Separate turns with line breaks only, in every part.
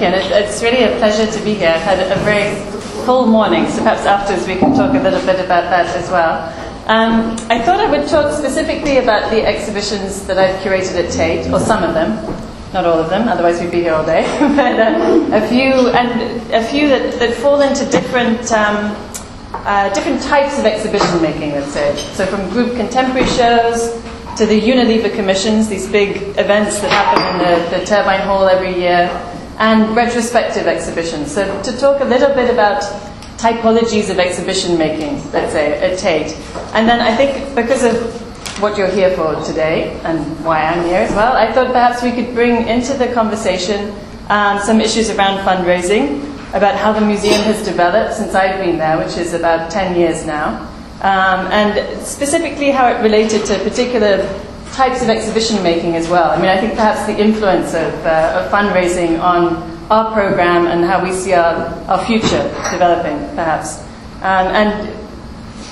And it's really a pleasure to be here. I've had a very full morning, so perhaps afterwards we can talk a little bit about that as well. I thought I would talk specifically about the exhibitions that I've curated at Tate, or some of them, not all of them, otherwise we'd be here all day, but a few that fall into different types of exhibition making, let's say. So from group contemporary shows to the Unilever commissions, these big events that happen in the Turbine Hall every year, and retrospective exhibitions. So to talk a little bit about typologies of exhibition making, let's say, at Tate. And then I think because of what you're here for today, and why I'm here as well, I thought perhaps we could bring into the conversation some issues around fundraising, about how the museum has developed since I've been there, which is about 10 years now, and specifically how it related to particular types of exhibition making as well. I mean, I think perhaps the influence of fundraising on our program and how we see our future developing, perhaps. And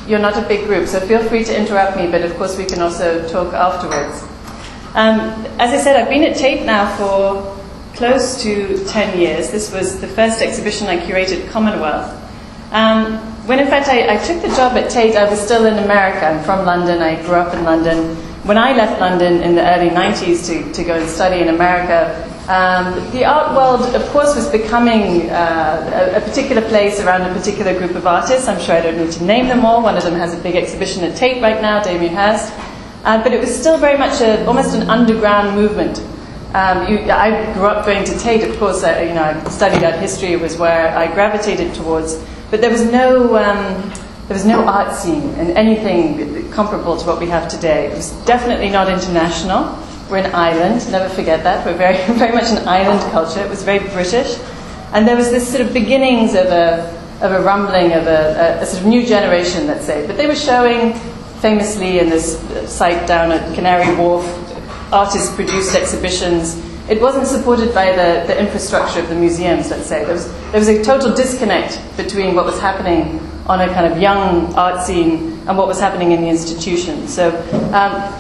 you're not a big group, so feel free to interrupt me, but of course we can also talk afterwards. As I said, I've been at Tate now for close to 10 years. This was the first exhibition I curated, Commonwealth. When in fact I took the job at Tate, I was still in America. I'm from London, I grew up in London. When I left London in the early 90s to go and study in America, the art world, of course, was becoming a particular place around a particular group of artists. I'm sure I don't need to name them all. One of them has a big exhibition at Tate right now, Damien Hirst. But it was still very much almost an underground movement. I grew up going to Tate, of course. I studied art history. It was where I gravitated towards. But there was no art scene and anything comparable to what we have today. It was definitely not international. We're an island, never forget that. We're very, very much an island culture. It was very British. And there was this sort of beginnings of a rumbling of a sort of new generation, let's say. But they were showing famously in this site down at Canary Wharf, artist-produced exhibitions. It wasn't supported by the infrastructure of the museums, let's say. There was a total disconnect between what was happening on a kind of young art scene and what was happening in the institution. So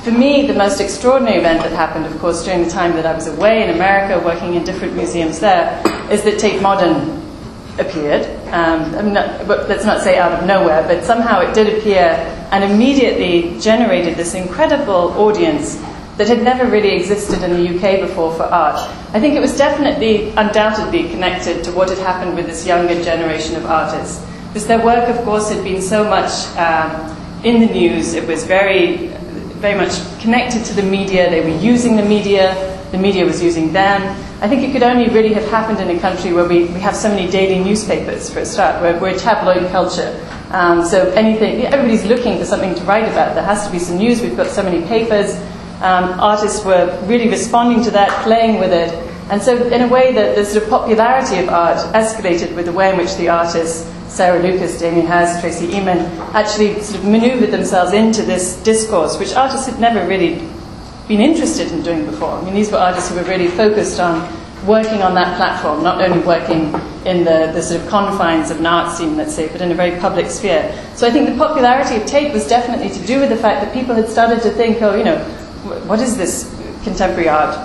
for me, the most extraordinary event that happened, of course, during the time that I was away in America working in different museums there, is that Tate Modern appeared. Let's not say out of nowhere, but somehow it did appear and immediately generated this incredible audience that had never really existed in the UK before for art. I think it was definitely, undoubtedly connected to what had happened with this younger generation of artists. Because their work, of course, had been so much in the news. It was very, very much connected to the media. They were using the media was using them. I think it could only really have happened in a country where we have so many daily newspapers, for a start. We're a tabloid culture. So everybody's looking for something to write about. There has to be some news. We've got so many papers. Artists were really responding to that, playing with it. And so in a way, the sort of popularity of art escalated with the way in which the artists, Sarah Lucas, Damien Hirst, Tracy Emin, actually sort of maneuvered themselves into this discourse, which artists had never really been interested in doing before. I mean, these were artists who were really focused on working on that platform, not only working in the sort of confines of an art scene, let's say, but in a very public sphere. So I think the popularity of Tate was definitely to do with the fact that people had started to think, what is this contemporary art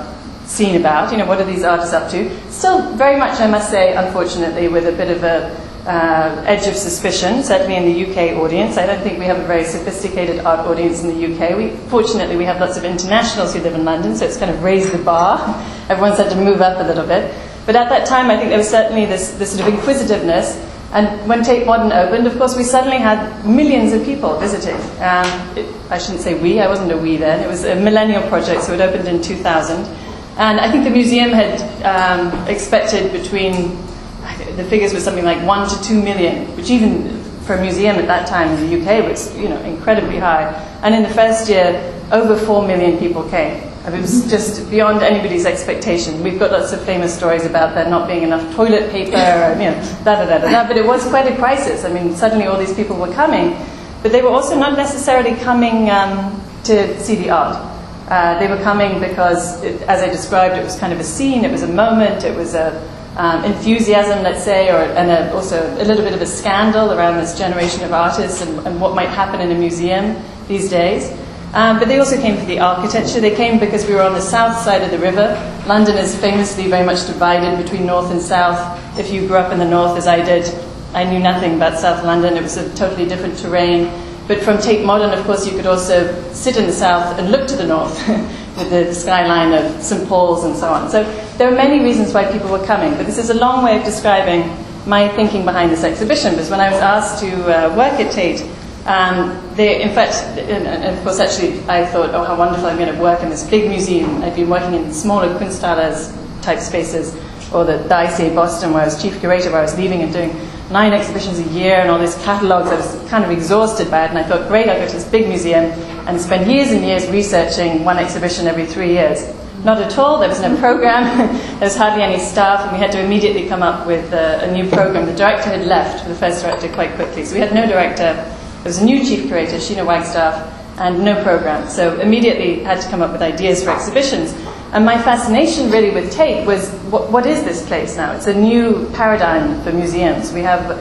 scene about? What are these artists up to? Still very much, I must say, unfortunately, with a bit of a edge of suspicion, certainly in the UK audience. I don't think we have a very sophisticated art audience in the UK. Fortunately, we have lots of internationals who live in London, so it's kind of raised the bar. Everyone's had to move up a little bit. But at that time, I think there was certainly this sort of inquisitiveness. And when Tate Modern opened, of course, we suddenly had millions of people visiting. I shouldn't say we, I wasn't a we then. It was a millennial project, so it opened in 2000. And I think the museum had expected between, the figures were something like 1 to 2 million, which even for a museum at that time in the UK was incredibly high. And in the first year, over 4 million people came. I mean, it was just beyond anybody's expectation. We've got lots of famous stories about there not being enough toilet paper, but it was quite a crisis. I mean, suddenly all these people were coming, but they were also not necessarily coming to see the art. They were coming because, as I described, it was kind of a scene, it was a moment, it was a enthusiasm, let's say, and also a little bit of a scandal around this generation of artists and what might happen in a museum these days. But they also came for the architecture. They came because we were on the south side of the river. London is famously very much divided between north and south. If you grew up in the north, as I did, I knew nothing about South London. It was a totally different terrain. But from Tate Modern, of course, you could also sit in the south and look to the north with the skyline of St. Paul's and so on. So there are many reasons why people were coming. But this is a long way of describing my thinking behind this exhibition, because when I was asked to work at Tate, in fact, and of course, actually, I thought, oh, how wonderful, I'm going to work in this big museum. I'd been working in smaller Kunsthalles type spaces, or the ICA Boston, where I was chief curator, where I was leaving and doing 9 exhibitions a year and all these catalogues. I was kind of exhausted by it, and I thought, great, I'll go to this big museum and spend years and years researching one exhibition every 3 years. Not at all. There was no program. There was hardly any staff, and we had to immediately come up with a new program. The director had left, the first director, quite quickly. So we had no director. There was a new chief curator, Sheena Wagstaff, and no program. So immediately had to come up with ideas for exhibitions. And my fascination really with Tate was, what is this place now? It's a new paradigm for museums. We have,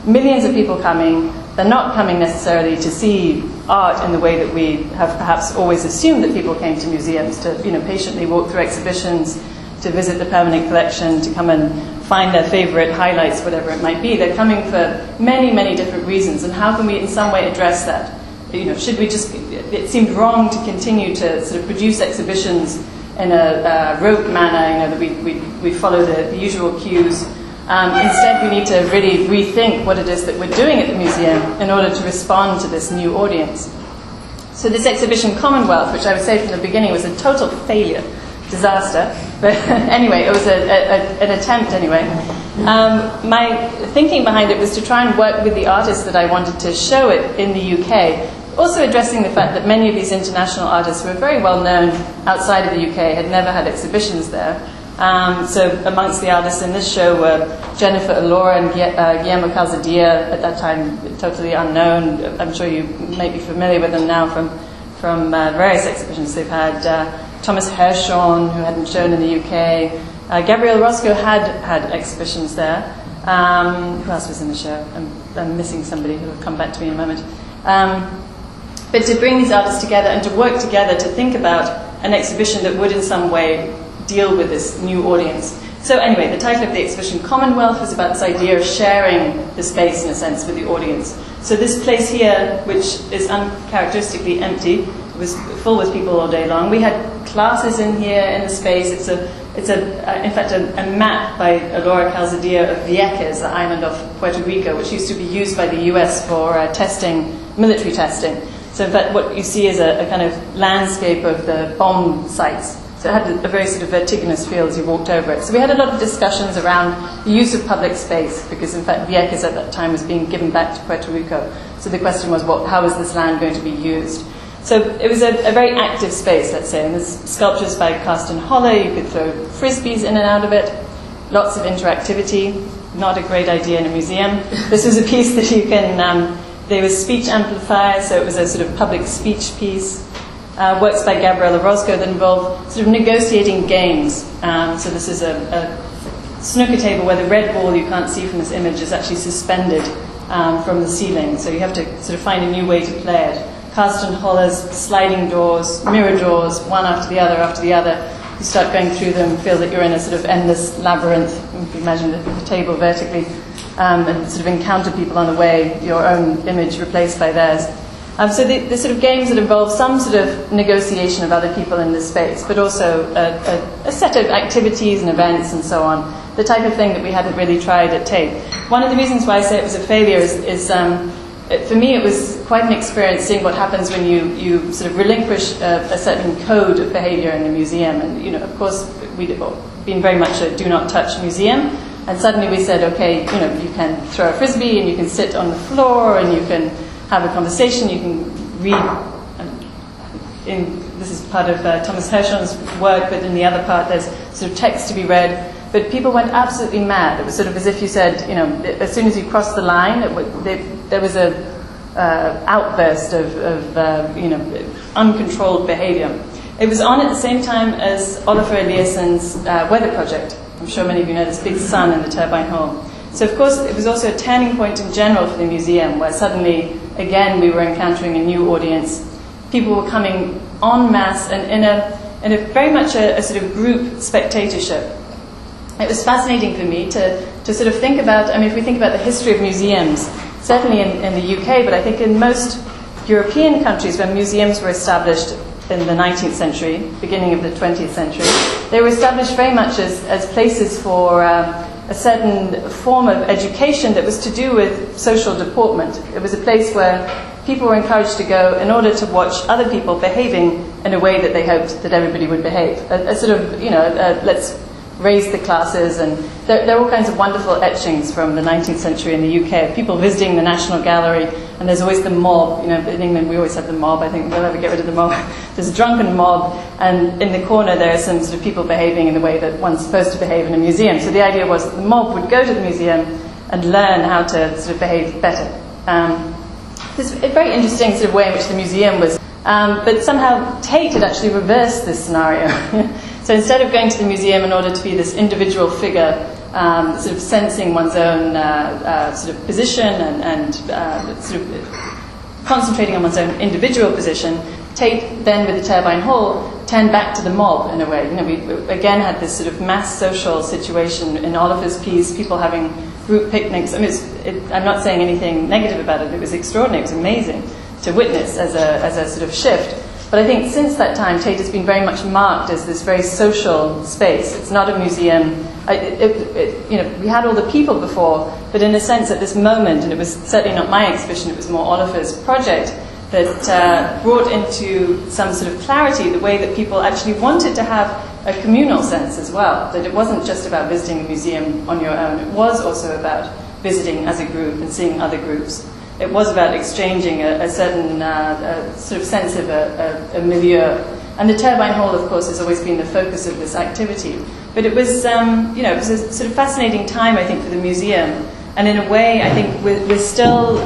millions of people coming. They're not coming necessarily to see art in the way that we have perhaps always assumed that people came to museums, to patiently walk through exhibitions, to visit the permanent collection, to come and find their favorite highlights, whatever it might be. They're coming for many, many different reasons. And how can we in some way address that? Should we just, it seemed wrong to continue to sort of produce exhibitions in a rote manner, that we follow the usual cues. Instead, we need to really rethink what it is that we're doing at the museum in order to respond to this new audience. So this exhibition, Commonwealth, which I would say from the beginning was a total failure, disaster, but anyway, it was an attempt anyway. My thinking behind it was to try and work with the artists that I wanted to show it in the UK, also addressing the fact that many of these international artists who are very well known outside of the UK had never had exhibitions there. So amongst the artists in this show were Jennifer Alora and Guillermo Calzadilla, at that time totally unknown. I'm sure you may be familiar with them now from various exhibitions they've had. Thomas Hershon, who hadn't shown in the UK. Gabriel Roscoe had exhibitions there. Who else was in the show? I'm missing somebody who will come back to me in a moment. But to bring these artists together and to work together to think about an exhibition that would in some way deal with this new audience. So anyway, the title of the exhibition, Commonwealth, was about this idea of sharing the space, in a sense, with the audience. So this place here, which is uncharacteristically empty, was full with people all day long. We had classes in here in the space. It's in fact a map by Alora Calzadilla of Vieques, the island of Puerto Rico, which used to be used by the US for testing, military testing. So in fact, what you see is a kind of landscape of the bomb sites. So it had a very sort of vertiginous feel as you walked over it. So we had a lot of discussions around the use of public space, because in fact Vieques at that time was being given back to Puerto Rico. So the question was, how is this land going to be used? So it was a very active space, let's say, and there's sculptures by Carsten Holler. You could throw frisbees in and out of it. Lots of interactivity. Not a great idea in a museum. This was a piece that you can, there was speech amplifiers, so it was a sort of public speech piece. Works by Gabriela Roscoe that involve sort of negotiating games. So this is a snooker table where the red ball you can't see from this image is actually suspended from the ceiling. So you have to sort of find a new way to play it. Carsten Holler's sliding doors, mirror doors, one after the other. You start going through them, feel that you're in a sort of endless labyrinth. You can imagine the table vertically, and sort of encounter people on the way, your own image replaced by theirs. So the sort of games that involve some sort of negotiation of other people in this space, but also a set of activities and events and so on, the type of thing that we hadn't really tried at Tate. One of the reasons why I say it was a failure is for me it was quite an experience seeing what happens when you sort of relinquish a certain code of behavior in a museum. And, of course, we'd been very much a do not touch museum. And suddenly we said, okay, you can throw a frisbee and you can sit on the floor and you can have a conversation, you can read. This is part of Thomas Hershon's work, but in the other part there's sort of text to be read. But people went absolutely mad. It was sort of as if you said, as soon as you crossed the line, there was a outburst of uncontrolled behavior. It was on at the same time as Olafur Eliasson's weather project. I'm sure many of you know this big sun in the turbine hall. So of course it was also a turning point in general for the museum, where suddenly, again, we were encountering a new audience. people were coming en masse and in a very much a sort of group spectatorship. It was fascinating for me to sort of think about, I mean, if we think about the history of museums, certainly in the UK, but I think in most European countries where museums were established in the 19th century, beginning of the 20th century, they were established very much as places for a certain form of education that was to do with social deportment. It was a place where people were encouraged to go in order to watch other people behaving in a way that they hoped that everybody would behave. A sort of, let's raise the classes, and there are all kinds of wonderful etchings from the 19th century in the UK of people visiting the National Gallery, and there's always the mob. In England we always have the mob. I think we'll never get rid of the mob. There's a drunken mob, and in the corner there are some sort of people behaving in the way that one's supposed to behave in a museum. So the idea was that the mob would go to the museum and learn how to sort of behave better. There's a very interesting sort of way in which the museum was, but somehow Tate had actually reversed this scenario. So instead of going to the museum in order to be this individual figure, sort of sensing one's own sort of position and sort of concentrating on one's own individual position, Tate then with the Turbine Hall turned back to the mob in a way. We again had this sort of mass social situation in Oliver's piece, people having group picnics. I mean, I'm not saying anything negative about it. It was extraordinary. It was amazing to witness as a sort of shift. But I think since that time, Tate has been very much marked as this very social space. It's not a museum. We had all the people before, but in a sense at this moment, and it was certainly not my exhibition, it was more Oliver's project, that brought into some sort of clarity the way that people actually wanted to have a communal sense as well, that it wasn't just about visiting a museum on your own, it was also about visiting as a group and seeing other groups. It was about exchanging a certain sort of sense of a milieu. And the Turbine Hall, of course, has always been the focus of this activity. But it was, it was a sort of fascinating time, I think, for the museum. And in a way, I think we're still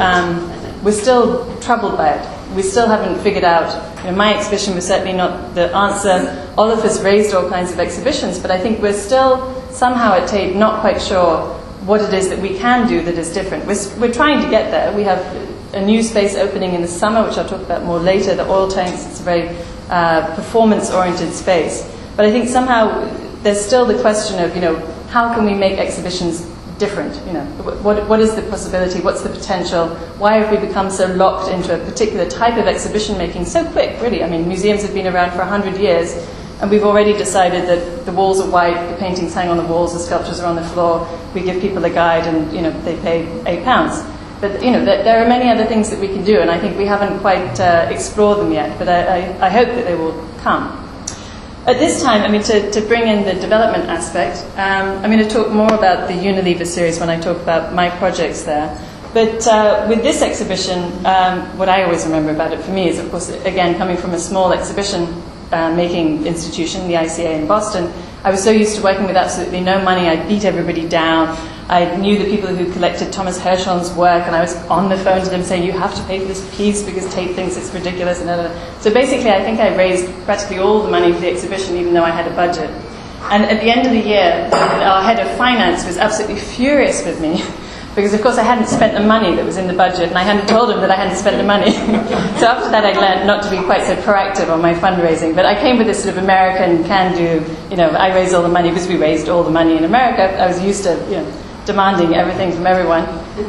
troubled by it. We still haven't figured out, my exhibition was certainly not the answer. Oliver's raised all kinds of exhibitions, but I think we're still somehow at Tate not quite sure what it is that we can do that is different. We're trying to get there. We have a new space opening in the summer, which I'll talk about more later, the oil tanks. It's a very performance-oriented space. But I think somehow there's still the question of, how can we make exhibitions different? What is the possibility? What's the potential? Why have we become so locked into a particular type of exhibition making so quick, really? I mean, museums have been around for 100 years, and we've already decided that the walls are white, the paintings hang on the walls, the sculptures are on the floor, we give people a guide and, they pay £8. But, there are many other things that we can do, and I think we haven't quite explored them yet, but I hope that they will come. At this time, to bring in the development aspect, I'm going to talk more about the Unilever series when I talk about my projects there. But with this exhibition, what I always remember about it for me is, of course, again, coming from a small exhibition making institution, the ICA in Boston, I was so used to working with absolutely no money. I beat everybody down. I knew the people who collected Thomas Herschel's work, and I was on the phone to them saying, you have to pay for this piece because Tate thinks it's ridiculous. So basically, I think I raised practically all the money for the exhibition, even though I had a budget. And at the end of the year, our head of finance was absolutely furious with me because, of course, I hadn't spent the money that was in the budget, and I hadn't told him that I hadn't spent the money. So after that, I learned not to be quite so proactive on my fundraising. But I came with this sort of American can-do, I raised all the money because we raised all the money in America. I was used to, demanding everything from everyone.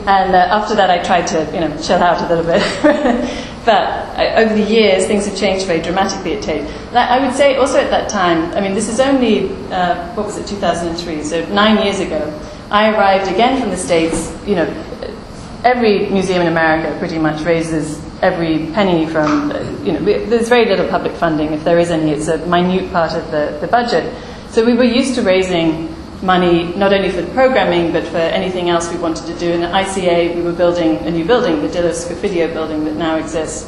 And after that, I tried to, chill out a little bit. But over the years, things have changed very dramatically at Tate. I would say also at that time, this is only, 2003, so 9 years ago. I arrived again from the States. Every museum in America pretty much raises every penny from, there's very little public funding. If there is any, it's a minute part of the budget. So we were used to raising money not only for the programming, but for anything else we wanted to do. In the ICA, we were building a new building, the Dillo Scofidio building that now exists.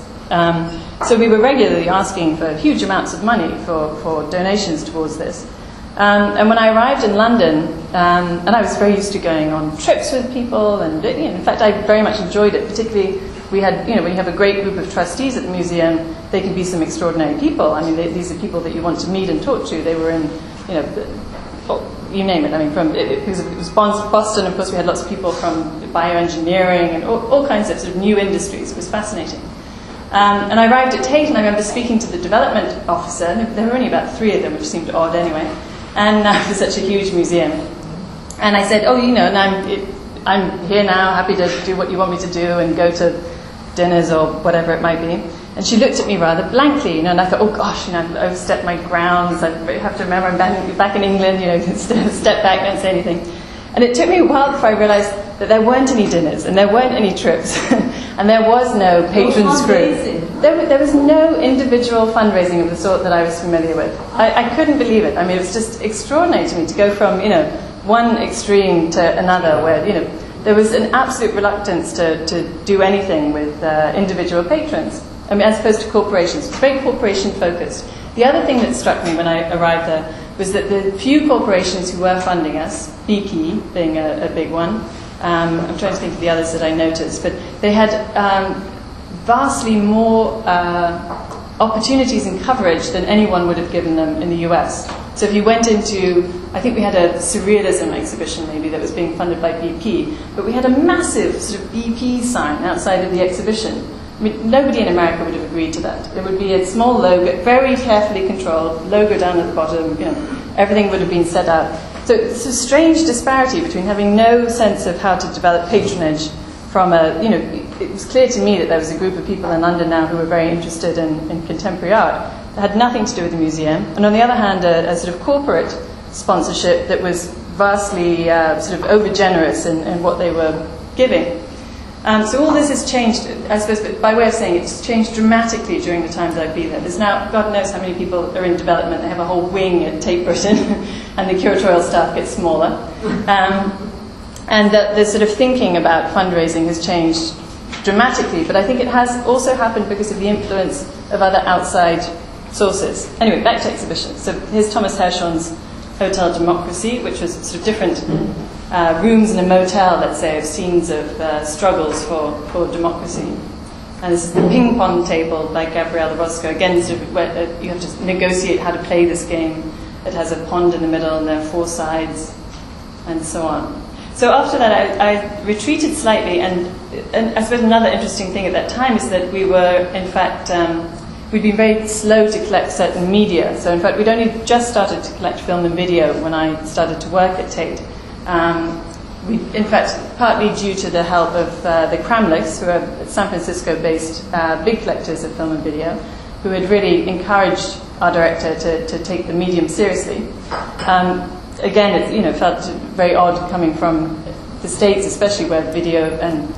So we were regularly asking for huge amounts of money for donations towards this. And when I arrived in London, and I was very used to going on trips with people, and in fact I very much enjoyed it, particularly we had, when you have a great group of trustees at the museum, they can be some extraordinary people. These are people that you want to meet and talk to. They were in, you name it. Because it was Boston, of course we had lots of people from bioengineering and all kinds of sort of new industries. It was fascinating. And I arrived at Tate, and I remember speaking to the development officer. There were only about 3 of them, which seemed odd anyway. And it was such a huge museum. And I said, oh, you know, I'm here now, happy to do what you want me to do and go to dinners or whatever it might be. And she looked at me rather blankly, you know, and I thought, oh gosh, you know, I've overstepped my grounds. I have to remember I'm back in England, you know, step back, don't say anything. And it took me a while before I realised that there weren't any dinners and there weren't any trips and there was no patrons group. There was no individual fundraising of the sort that I was familiar with. I couldn't believe it. I mean, it was just extraordinary to me to go from, you know, one extreme to another where, you know, there was an absolute reluctance to do anything with individual patrons. I mean, as opposed to corporations. It's very corporation-focused. The other thing that struck me when I arrived there was that the few corporations who were funding us, BP being a big one, I'm trying to think of the others that I noticed, but they had vastly more opportunities and coverage than anyone would have given them in the US. So if you went into, I think we had a surrealism exhibition maybe that was being funded by BP, but we had a massive sort of BP sign outside of the exhibition. I mean, nobody in America would have agreed to that. There would be a small logo, very carefully controlled, logo down at the bottom, you know, everything would have been set out. So it's a strange disparity between having no sense of how to develop patronage from a, you know, it was clear to me that there was a group of people in London now who were very interested in contemporary art that had nothing to do with the museum, and on the other hand, a sort of corporate sponsorship that was vastly sort of over-generous in what they were giving. So all this has changed, I suppose, but by way of saying it's changed dramatically during the time that I've been there. There's now, God knows how many people are in development. They have a whole wing at Tate Britain, and the curatorial staff gets smaller. And the sort of thinking about fundraising has changed dramatically, but I think it has also happened because of the influence of other outside sources. Anyway, back to exhibitions. So here's Thomas Hershorn's Hotel Democracy, which was sort of different rooms in a motel, let's say, of scenes of struggles for democracy. And this is the ping pong table by Gabriele Roscoe. Again, sort of where you have to negotiate how to play this game. It has a pond in the middle, and there are 4 sides, and so on. So after that, I retreated slightly, and I suppose another interesting thing at that time is that we were, in fact, we'd been very slow to collect certain media. So in fact, we'd only just started to collect film and video when I started to work at Tate. In fact, partly due to the help of the Kramlichs, who are San Francisco-based big collectors of film and video, who had really encouraged our director to take the medium seriously. Again, it felt very odd coming from the States, especially where video and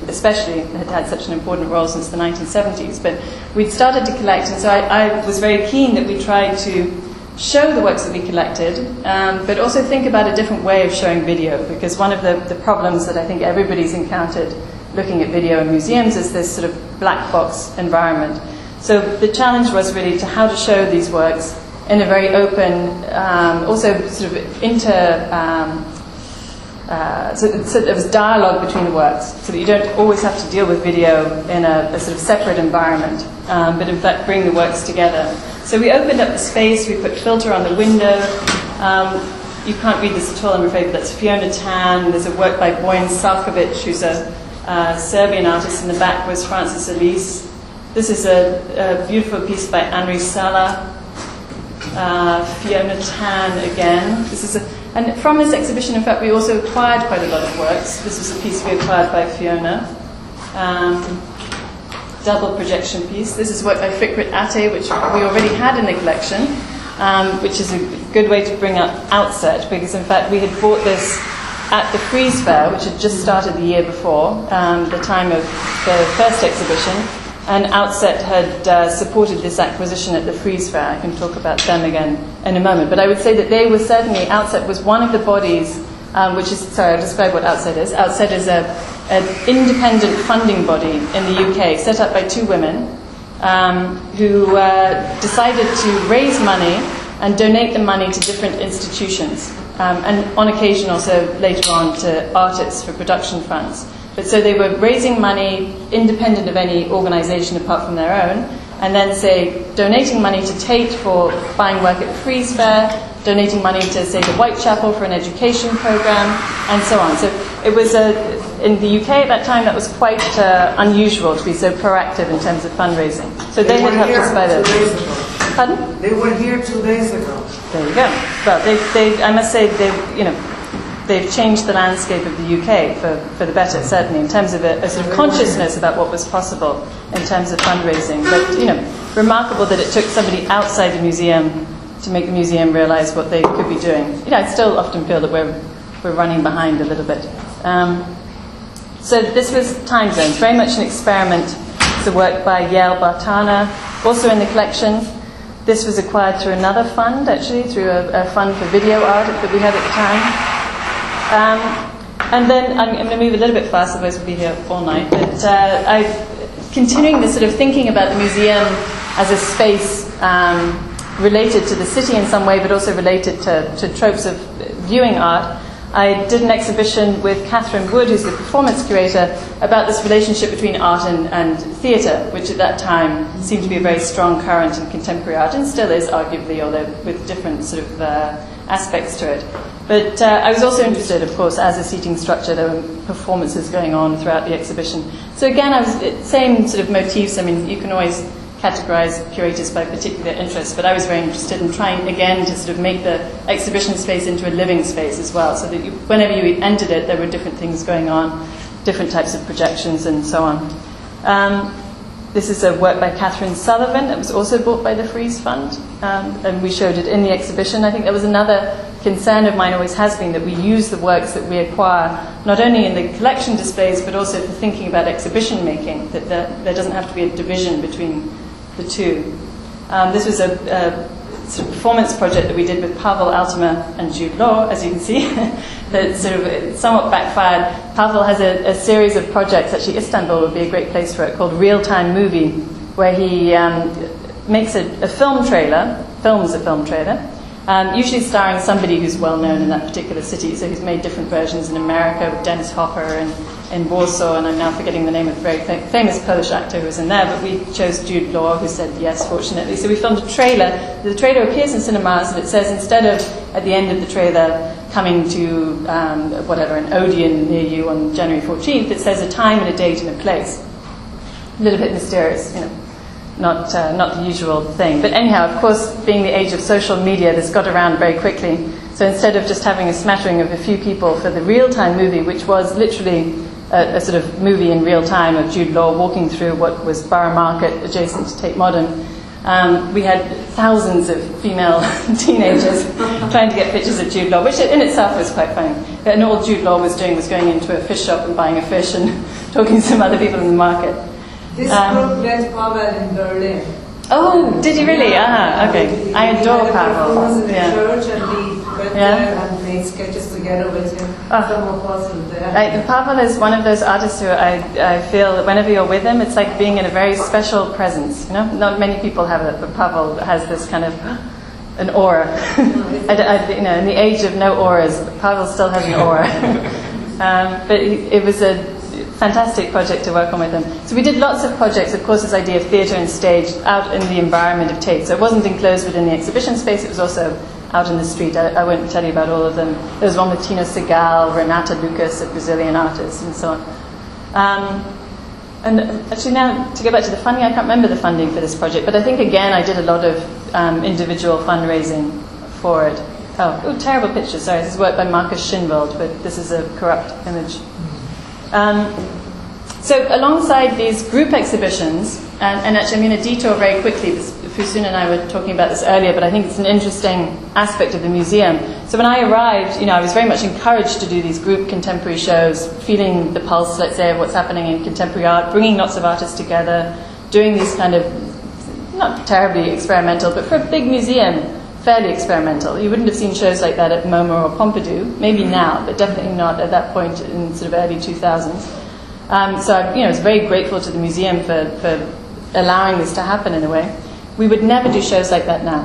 especially had such an important role since the 1970s. But we'd started to collect, and so I was very keen that we tried to show the works that we collected, but also think about a different way of showing video, because one of the problems that I think everybody's encountered looking at video in museums is this sort of black box environment. So the challenge was really how to show these works in a very open, also sort of so there was dialogue between the works, so that you don't always have to deal with video in a sort of separate environment, but in fact bring the works together. So we opened up the space, we put filter on the window. You can't read this at all, I'm afraid, but that's Fiona Tan. There's a work by Bojan Salkovic, who's a Serbian artist. In the back was Francis Elise. This is a beautiful piece by Henri Sala. Fiona Tan again. And from this exhibition, in fact, we also acquired quite a lot of works. This was a piece we acquired by Fiona. Double projection piece. This is work by Fikret Ate, which we already had in the collection, which is a good way to bring up Outset, because in fact we had bought this at the Frieze Fair, which had just started the year before, the time of the first exhibition, and Outset had supported this acquisition at the Frieze Fair. I can talk about them again in a moment, but I would say that they were certainly, Outset was one of the bodies, which is, sorry, I'll describe what Outset is. Outset is an independent funding body in the UK, set up by 2 women, who decided to raise money and donate the money to different institutions, and on occasion also later on to artists for production funds. But so they were raising money independent of any organisation apart from their own, and then, say, donating money to Tate for buying work at the Frieze Fair, donating money to, say, the Whitechapel for an education program, and so on. So it was in the UK at that time that was quite unusual to be so proactive in terms of fundraising. So they had helped us by this. Pardon?
They were here 2 days ago.
There you go. Well, I must say they've changed the landscape of the UK for the better, certainly, in terms of a sort of consciousness about what was possible in terms of fundraising. But, remarkable that it took somebody outside the museum to make the museum realize what they could be doing. I still often feel that we're running behind a little bit. So this was Time Zones, very much an experiment. It's a work by Yale Bartana, also in the collection. This was acquired through another fund, actually, through a fund for video art that we had at the time. And then I'm going to move a little bit fast, otherwise we'll be here all night. But continuing this sort of thinking about the museum as a space related to the city in some way, but also related to tropes of viewing art, I did an exhibition with Catherine Wood, who's the performance curator, about this relationship between art and theatre, which at that time seemed to be a very strong current in contemporary art, and still is, arguably, although with different sort of aspects to it. But I was also interested, of course, as a seating structure, there were performances going on throughout the exhibition. So again, same sort of motifs. I mean, you can always categorize curators by particular interests, but I was very interested in trying, again, to sort of make the exhibition space into a living space as well, so that whenever you entered it, there were different things going on, different types of projections, and so on. This is a work by Catherine Sullivan that was also bought by the Frieze Fund, and we showed it in the exhibition. I think there was another concern of mine, always has been, that we use the works that we acquire not only in the collection displays, but also for thinking about exhibition making, that there doesn't have to be a division between the two. This was a sort of performance project that we did with Pavel Altima and Jude Law, as you can see, that sort of somewhat backfired. Pavel has a series of projects, actually Istanbul would be a great place for it, called Real Time Movie, where he makes a film trailer, films a film trailer, usually starring somebody who's well known in that particular city. So he's made different versions in America with Dennis Hopper and in Warsaw, and I'm now forgetting the name of the very famous Polish actor who was in there, but we chose Jude Law, who said yes, fortunately. So we filmed a trailer. The trailer appears in cinemas, and it says, instead of at the end of the trailer coming to an Odeon near you on January 14th, it says a time and a date and a place. A little bit mysterious, not the usual thing. But anyhow, of course, being the age of social media, this got around very quickly. So instead of just having a smattering of a few people for the real-time movie, which was literally a sort of movie in real time of Jude Law walking through what was Borough Market adjacent to Tate Modern, we had thousands of female teenagers trying to get pictures of Jude Law, which in itself was quite funny. And all Jude Law was doing was going into a fish shop and buying a fish and talking to some other people in the market.
This group met Pavel in Berlin.
Oh, did you really? Okay. I adore Pavel.
We in the church, and we went there and made sketches together with him. Some of us were there.
Pavel is one of those artists who I feel that whenever you're with him, it's like being in a very special presence. Not many people have it, but Pavel has this kind of an aura. In the age of no auras, Pavel still has an aura. But it was a fantastic project to work on with them. So we did lots of projects, of course, this idea of theatre and stage out in the environment of Tate. So it wasn't enclosed within the exhibition space, it was also out in the street. I won't tell you about all of them. There was one with Tino Segal, Renata Lucas, a Brazilian artist, and so on. And actually now, to go back to the funding, I can't remember the funding for this project, but I think, again, I did a lot of individual fundraising for it. Oh, terrible picture, sorry. This is work by Marcus Schinwald, but this is a corrupt image. So alongside these group exhibitions, and actually I'm going to detour very quickly, Fusun and I were talking about this earlier, but I think it's an interesting aspect of the museum. So when I arrived, I was very much encouraged to do these group contemporary shows, feeling the pulse, let's say, of what's happening in contemporary art, bringing lots of artists together, doing these kind of, not terribly experimental, but for a big museum, fairly experimental. You wouldn't have seen shows like that at MoMA or Pompidou, maybe now, but definitely not at that point in sort of early 2000s. So I was very grateful to the museum for allowing this to happen in a way. We would never do shows like that now,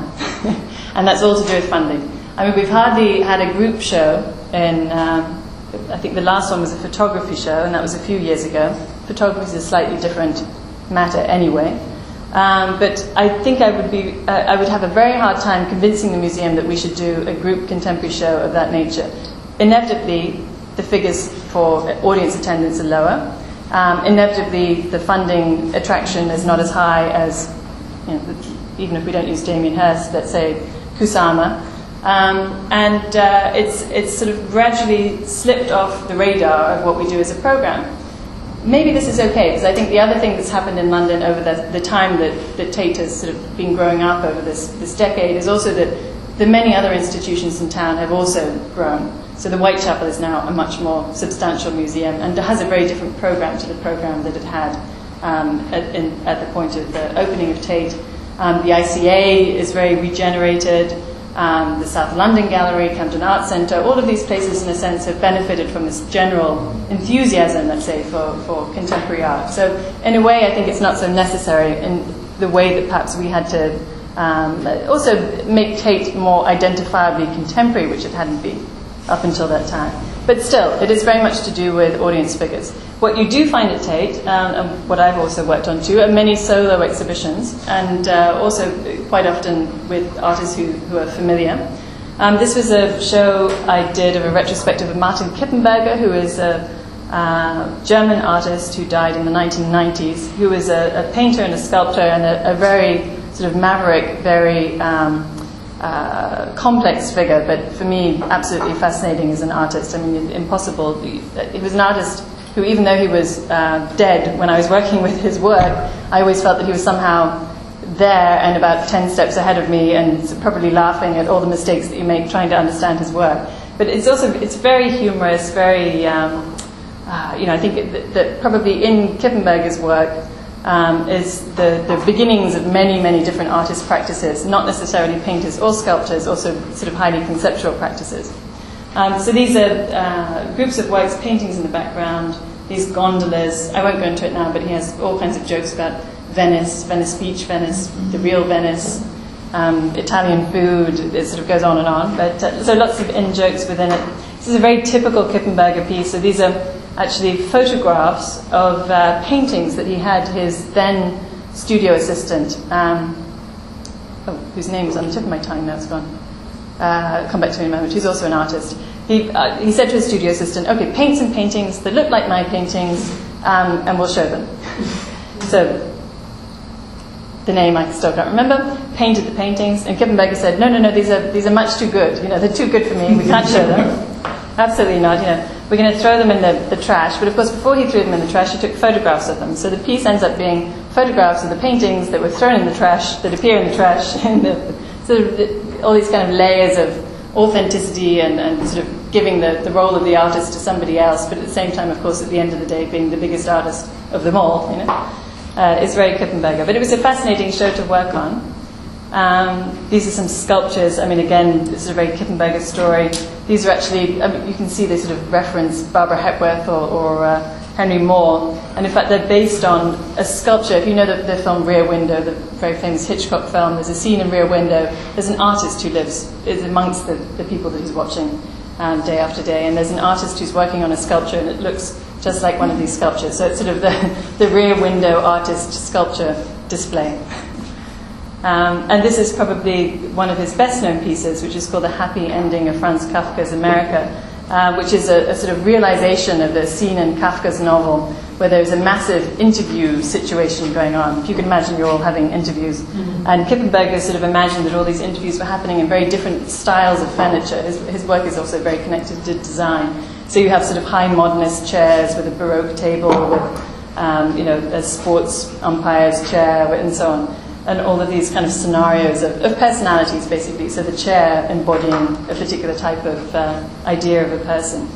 and that's all to do with funding. I mean, we've hardly had a group show in, I think the last one was a photography show, and that was a few years ago. Photography is a slightly different matter anyway. But I think I would have a very hard time convincing the museum that we should do a group contemporary show of that nature. Inevitably, the figures for audience attendance are lower. Inevitably, the funding attraction is not as high as, even if we don't use Damien Hirst, let's say Kusama. It's sort of gradually slipped off the radar of what we do as a program. Maybe this is okay, because I think the other thing that's happened in London over the time that Tate has sort of been growing up over this decade is also that the many other institutions in town have also grown. So the Whitechapel is now a much more substantial museum and has a very different program to the program that it had at the point of the opening of Tate. The ICA is very regenerated. The South London Gallery, Camden Art Centre, all of these places in a sense have benefited from this general enthusiasm, let's say, for contemporary art. So in a way I think it's not so necessary in the way that perhaps we had to also make Tate more identifiably contemporary, which it hadn't been up until that time. But still, it is very much to do with audience figures. What you do find at Tate, and what I've also worked on too, are many solo exhibitions, and also quite often with artists who are familiar. This was a show I did of a retrospective of Martin Kippenberger, who is a German artist who died in the 1990s, who was a painter and a sculptor and a very sort of maverick, very complex figure, but for me, absolutely fascinating as an artist. I mean, impossible. He was an artist who, even though he was dead when I was working with his work, I always felt that he was somehow there and about 10 steps ahead of me and probably laughing at all the mistakes that you make trying to understand his work. But it's very humorous, very, I think that probably in Kippenberger's work, is the beginnings of many, many different artist practices, not necessarily painters or sculptors, also sort of highly conceptual practices. So these are groups of works, paintings in the background, these gondolas. I won't go into it now, but he has all kinds of jokes about Venice, Venice Beach, Venice, the real Venice, Italian food. It sort of goes on and on. But so lots of in-jokes within it. This is a very typical Kippenberger piece. So these are actually photographs of paintings that he had his then studio assistant, whose name is on the tip of my tongue now, it's gone. I'll come back to him in a moment. He's also an artist. He said to his studio assistant, okay, paint some paintings that look like my paintings, and we'll show them. So the name I still can't remember, painted the paintings, and Kippenberger said, no, these are much too good. They're too good for me, we can't show them. Absolutely not, we're going to throw them in the trash. But of course, before he threw them in the trash, he took photographs of them. So the piece ends up being photographs of the paintings that were thrown in the trash, that appear in the trash, and all these kind of layers of authenticity and sort of giving the role of the artist to somebody else, but at the same time, of course, at the end of the day, being the biggest artist of them all, It's very Kippenberger. But it was a fascinating show to work on. These are some sculptures. I mean, again, this is a very Kippenberger story. These are actually, you can see they sort of reference Barbara Hepworth or Henry Moore. And in fact, they're based on a sculpture. If you know the film Rear Window, the very famous Hitchcock film, there's a scene in Rear Window. There's an artist who is amongst the people that he's watching day after day. And there's an artist who's working on a sculpture, and it looks just like one of these sculptures. So it's sort of the Rear Window artist sculpture display. And this is probably one of his best-known pieces, which is called The Happy Ending of Franz Kafka's America, which is a sort of realization of the scene in Kafka's novel where there's a massive interview situation going on. If you can imagine, you're all having interviews. Mm-hmm. And Kippenberger sort of imagined that all these interviews were happening in very different styles of furniture. His work is also very connected to design. So you have sort of high modernist chairs with a Baroque table, with a sports umpire's chair, and so on. And all of these kind of scenarios of personalities, basically. So the chair embodying a particular type of idea of a person.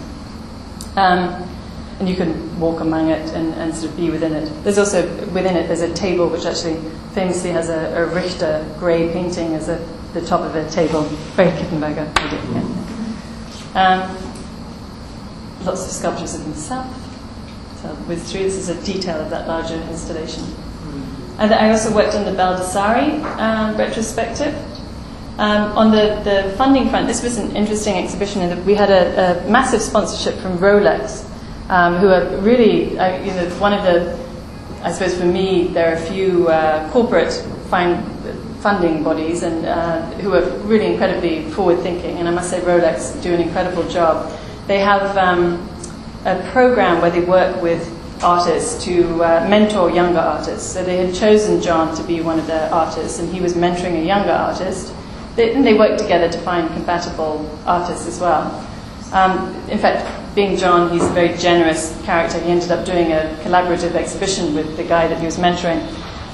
And you can walk among it and sort of be within it. There's also, within it, there's a table which actually famously has a Richter grey painting as the top of a table. Very Kippenberger idea. Yeah. Lots of sculptures of himself. So with through, this is a detail of that larger installation. And I also worked on the Baldassari retrospective. On the funding front, this was an interesting exhibition in that we had a massive sponsorship from Rolex, who are really, one of the, I suppose for me, there are a few corporate funding bodies and who are really incredibly forward-thinking, and I must say Rolex do an incredible job. They have a program where they work with artists to mentor younger artists. So they had chosen John to be one of their artists, and he was mentoring a younger artist. And they worked together to find compatible artists as well. In fact, being John, he's a very generous character. He ended up doing a collaborative exhibition with the guy that he was mentoring.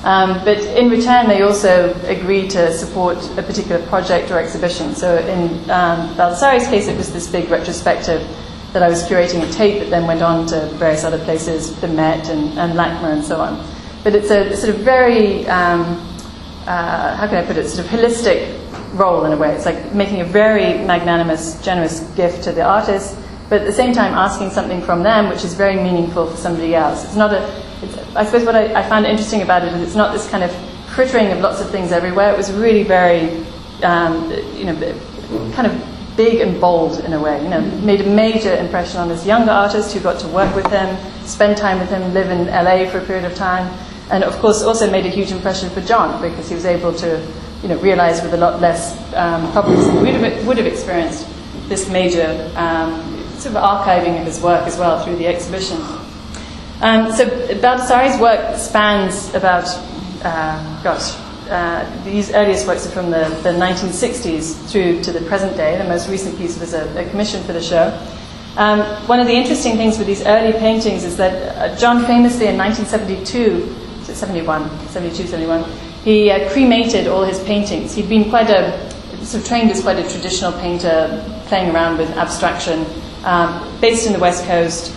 But in return, they also agreed to support a particular project or exhibition. So in Baldassarre's case, it was this big retrospective that I was curating at Tate, that then went on to various other places, the Met and LACMA and so on. But it's a sort of very, how can I put it, sort of holistic role in a way. It's like making a very magnanimous, generous gift to the artist, but at the same time asking something from them which is very meaningful for somebody else. It's not I suppose what I found interesting about it is it's not this kind of frittering of lots of things everywhere. It was really very, kind of big and bold in a way. Made a major impression on this younger artist who got to work with him, spend time with him, live in LA for a period of time, and of course also made a huge impression for John because he was able to, realize with a lot less problems than we would have experienced this major sort of archiving of his work as well through the exhibition. So Baldassarre's work spans about, these earliest works are from the 1960s through to the present day. The most recent piece was a commission for the show. One of the interesting things with these early paintings is that John famously in 1972, 71, he cremated all his paintings. He'd been sort of trained as quite a traditional painter, playing around with abstraction, based in the West Coast.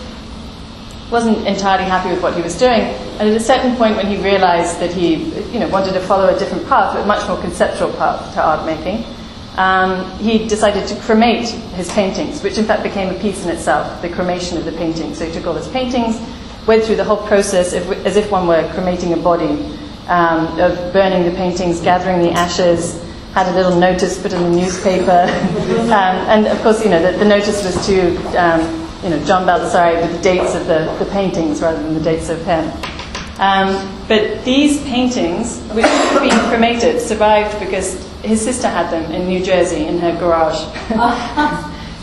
Wasn't entirely happy with what he was doing, and at a certain point when he realized that he wanted to follow a different path, a much more conceptual path to art making, he decided to cremate his paintings, which in fact became a piece in itself, the cremation of the paintings. So he took all his paintings, went through the whole process as if one were cremating a body, of burning the paintings, gathering the ashes, had a little notice put in the newspaper, and of course the notice was to John Baldassarre with the dates of the paintings rather than the dates of him. But these paintings, which had been cremated, survived because his sister had them in New Jersey in her garage.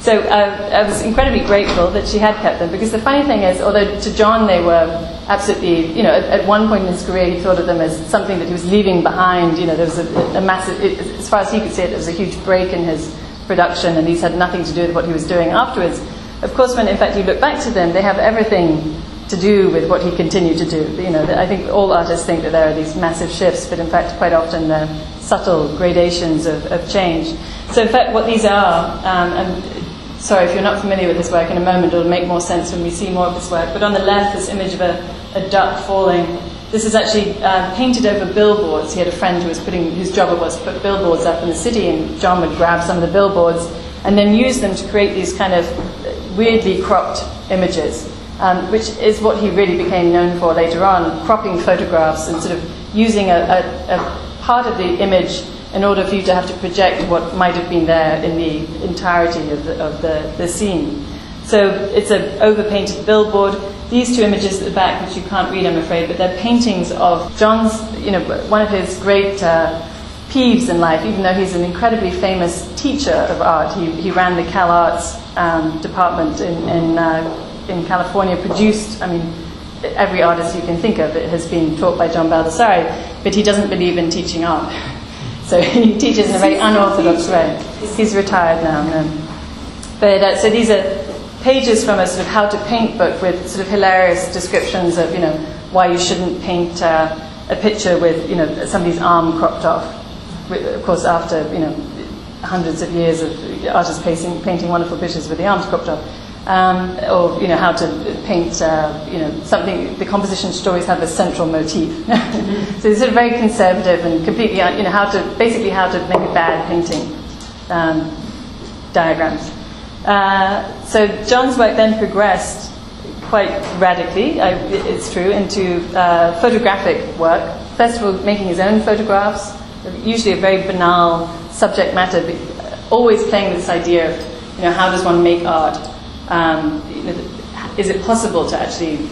So I was incredibly grateful that she had kept them, because the funny thing is, although to John they were absolutely, at one point in his career he thought of them as something that he was leaving behind. There was a massive, as far as he could see it, there was a huge break in his production, and these had nothing to do with what he was doing afterwards. Of course, when in fact you look back to them, they have everything to do with what he continued to do. I think all artists think that there are these massive shifts, but in fact quite often they're subtle gradations of change. So in fact what these are, and sorry if you're not familiar with his work, in a moment it'll make more sense when we see more of his work, but on the left this image of a duck falling. This is actually painted over billboards. He had a friend whose job it was to put billboards up in the city, and John would grab some of the billboards and then use them to create these kind of weirdly cropped images, which is what he really became known for later on, cropping photographs and sort of using a part of the image in order for you to have to project what might have been there in the entirety of the scene. So it's an overpainted billboard. These two images at the back, which you can't read, I'm afraid, but they're paintings of John's, one of his great peeves in life. Even though he's an incredibly famous teacher of art, he ran the Cal Arts department in California, produced, every artist you can think of has been taught by John Baldassarre, but he doesn't believe in teaching art. So he teaches in a very unorthodox way. He's retired now. But so these are pages from a sort of how to paint book with sort of hilarious descriptions of, why you shouldn't paint a picture with, somebody's arm cropped off. Of course, after, hundreds of years of artists painting wonderful pictures with the arms cropped off. Or, how to paint, something, the composition should always have a central motif. So it's sort of very conservative and completely, how to make a bad painting diagrams. So John's work then progressed quite radically, it's true, into photographic work. First of all, making his own photographs, usually a very banal subject matter, but always playing with this idea of, how does one make art? Is it possible to actually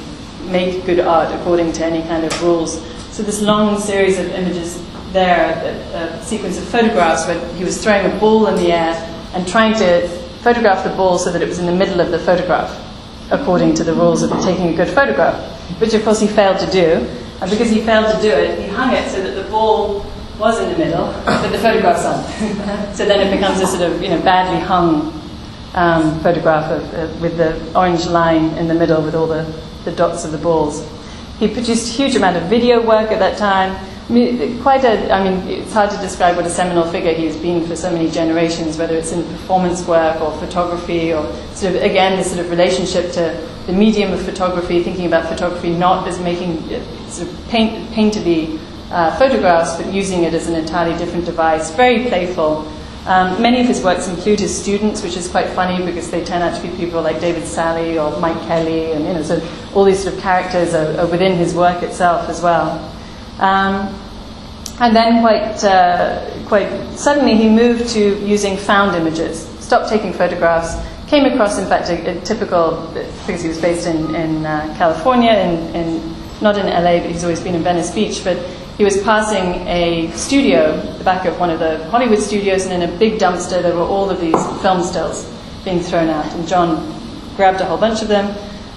make good art according to any kind of rules? So this long series of images there, a sequence of photographs where he was throwing a ball in the air and trying to photograph the ball so that it was in the middle of the photograph. according to the rules of taking a good photograph, which of course he failed to do. And because he failed to do it, he hung it so that the ball was in the middle, but the photograph's on. So then it becomes a sort of, badly hung photograph with the orange line in the middle with all the dots of the balls. He produced a huge amount of video work at that time. It's hard to describe what a seminal figure he's been for so many generations, whether it's in performance work or photography, or sort of, again, this sort of relationship to the medium of photography, thinking about photography not as making sort of painterly photographs, but using it as an entirely different device, very playful. Many of his works include his students, which is quite funny because they turn out to be people like David Sally or Mike Kelly, and so all these sort of characters are within his work itself as well. And then quite suddenly he moved to using found images, stopped taking photographs, came across in fact a typical, because he was based in California, not in LA, but he's always been in Venice Beach, but he was passing a studio, the back of one of the Hollywood studios, and in a big dumpster there were all of these film stills being thrown out. And John grabbed a whole bunch of them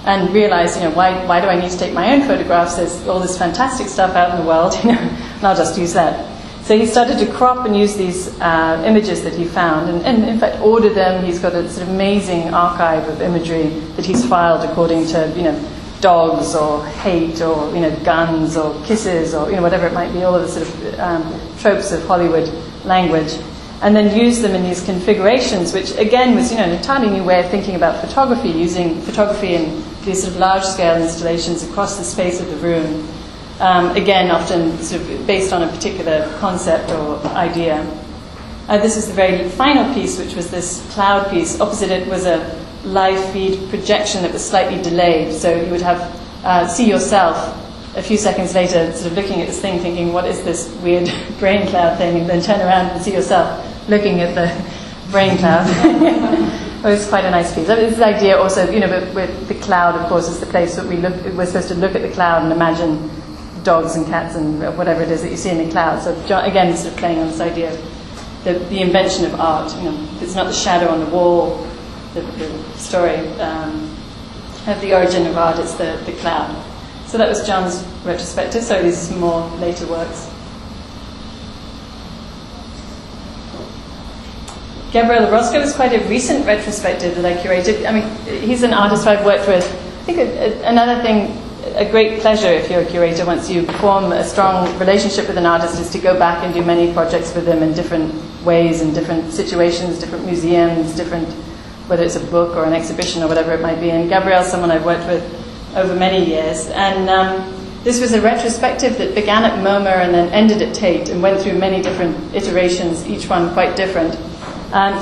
and realized, why do I need to take my own photographs? There's all this fantastic stuff out in the world, and I'll just use that. So he started to crop and use these images that he found, and in fact ordered them. He's got a sort of amazing archive of imagery that he's filed according to, dogs or hate or guns or kisses or whatever it might be, all of the sort of tropes of Hollywood language, and then use them in these configurations, which again was an entirely new way of thinking about photography, using photography in these sort of large-scale installations across the space of the room. Again, often sort of based on a particular concept or idea. This is the very final piece, which was this cloud piece. Opposite it was a live feed projection that was slightly delayed, so you would have see yourself a few seconds later sort of looking at this thing thinking, what is this weird brain cloud thing, and then turn around and see yourself looking at the brain cloud. It was quite a nice piece. This idea also, with the cloud, of course, is the place that we're supposed to look at the cloud and imagine dogs and cats and whatever it is that you see in the cloud. So again, sort of playing on this idea of the invention of art. It's not the shadow on the wall, the story of the origin of art, it's the cloud. So that was John's retrospective. So these are some more later works. Gabriel Orozco is quite a recent retrospective that I curated. He's an artist I've worked with. I think another thing, a great pleasure if you're a curator, once you form a strong relationship with an artist, is to go back and do many projects with them in different ways, in different situations, different museums, whether it's a book or an exhibition or whatever it might be. And Gabriel's someone I've worked with over many years. And this was a retrospective that began at MoMA and then ended at Tate and went through many different iterations, each one quite different.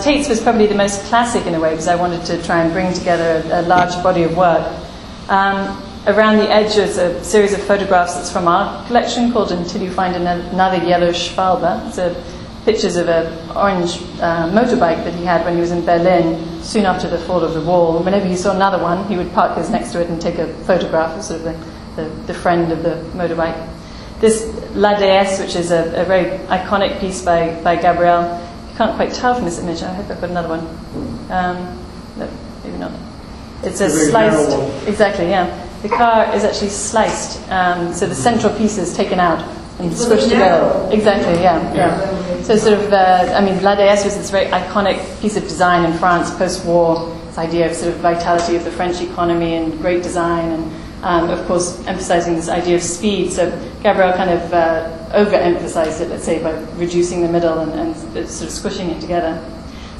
Tate's was probably the most classic in a way, because I wanted to try and bring together a large body of work. Around the edge is a series of photographs that's from our collection called Until You Find Another Yellow Schwalbe. It's pictures of an orange motorbike that he had when he was in Berlin soon after the fall of the wall. And whenever he saw another one, he would park his next to it and take a photograph of sort of the friend of the motorbike. This La Déesse, which is a very iconic piece by Gabriel. You can't quite tell from this image. I hope I've got another one. No, maybe not. It's a sliced... Exactly, yeah. The car is actually sliced, so the central piece is taken out and squished together. Exactly, yeah. So sort of, La Déesse was this very iconic piece of design in France post-war, this idea of sort of vitality of the French economy and great design, and of course emphasizing this idea of speed. So Gabriel kind of overemphasized it, let's say, by reducing the middle and sort of squishing it together.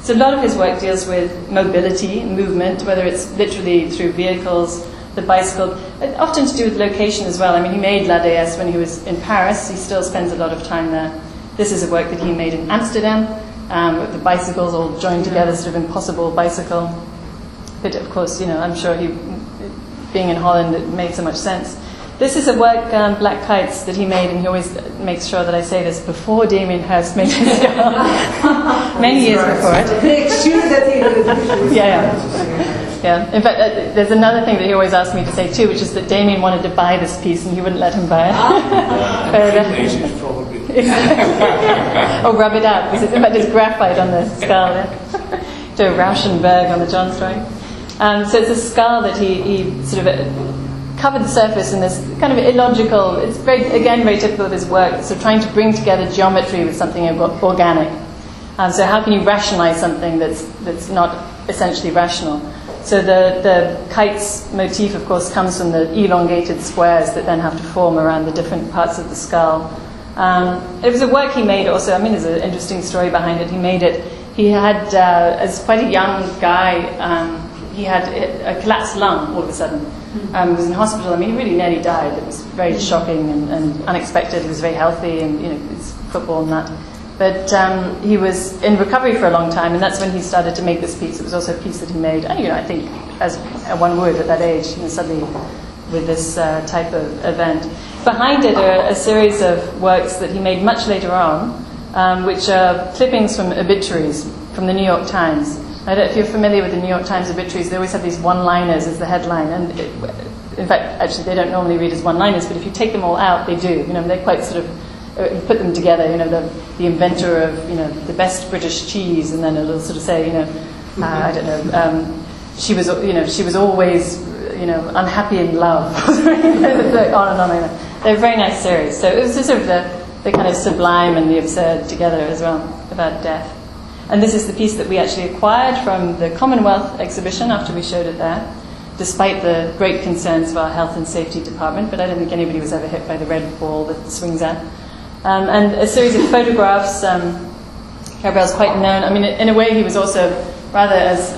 So a lot of his work deals with mobility, movement, whether it's literally through vehicles, the bicycle, often to do with location as well. He made La Déesse when he was in Paris. He still spends a lot of time there. This is a work that he made in Amsterdam, with the bicycles all joined together, sort of impossible bicycle. But of course, I'm sure being in Holland, it made so much sense. This is a work, Black Kites, that he made, and he always makes sure that I say this, before Damien Hirst made his skull. Many years before it.
Make sure that he did.
Yeah. In fact, there's another thing that he always asked me to say too, which is that Damien wanted to buy this piece and he wouldn't let him buy it.
Probably.
Or rub it out. In fact, there's graphite on the skull. Yeah. Do a Rauschenberg on the John story. So it's a skull that he sort of covered the surface in this kind of illogical, it's very typical of his work, so trying to bring together geometry with something organic. So how can you rationalize something that's not essentially rational? So the kite's motif, of course, comes from the elongated squares that then have to form around the different parts of the skull. It was a work he made also. I mean, there's an interesting story behind it. He had, as quite a young guy, he had a collapsed lung all of a sudden. He was in hospital. I mean, he really nearly died. It was very shocking and unexpected. He was very healthy and, it's football and that. But he was in recovery for a long time, and that's when he started to make this piece. It was also a piece that he made, I think, as one would at that age, suddenly with this type of event. Behind it are a series of works that he made much later on, which are clippings from obituaries from the New York Times. I don't know if you're familiar with the New York Times obituaries. They always have these one-liners as the headline, and in fact, actually, they don't normally read as one-liners, but if you take them all out, they do. They're quite sort of, you put them together. The inventor of the best British cheese, and then it'll sort of say, I don't know, she was always unhappy in love. On and on. They're a very nice series. So it was just sort of the kind of sublime and the absurd together as well about death. And this is the piece that we actually acquired from the Commonwealth exhibition after we showed it there, despite the great concerns of our health and safety department, but I don't think anybody was ever hit by the red ball that swings out. And a series of photographs. Gabriel's quite known. I mean, in a way, he was also, rather as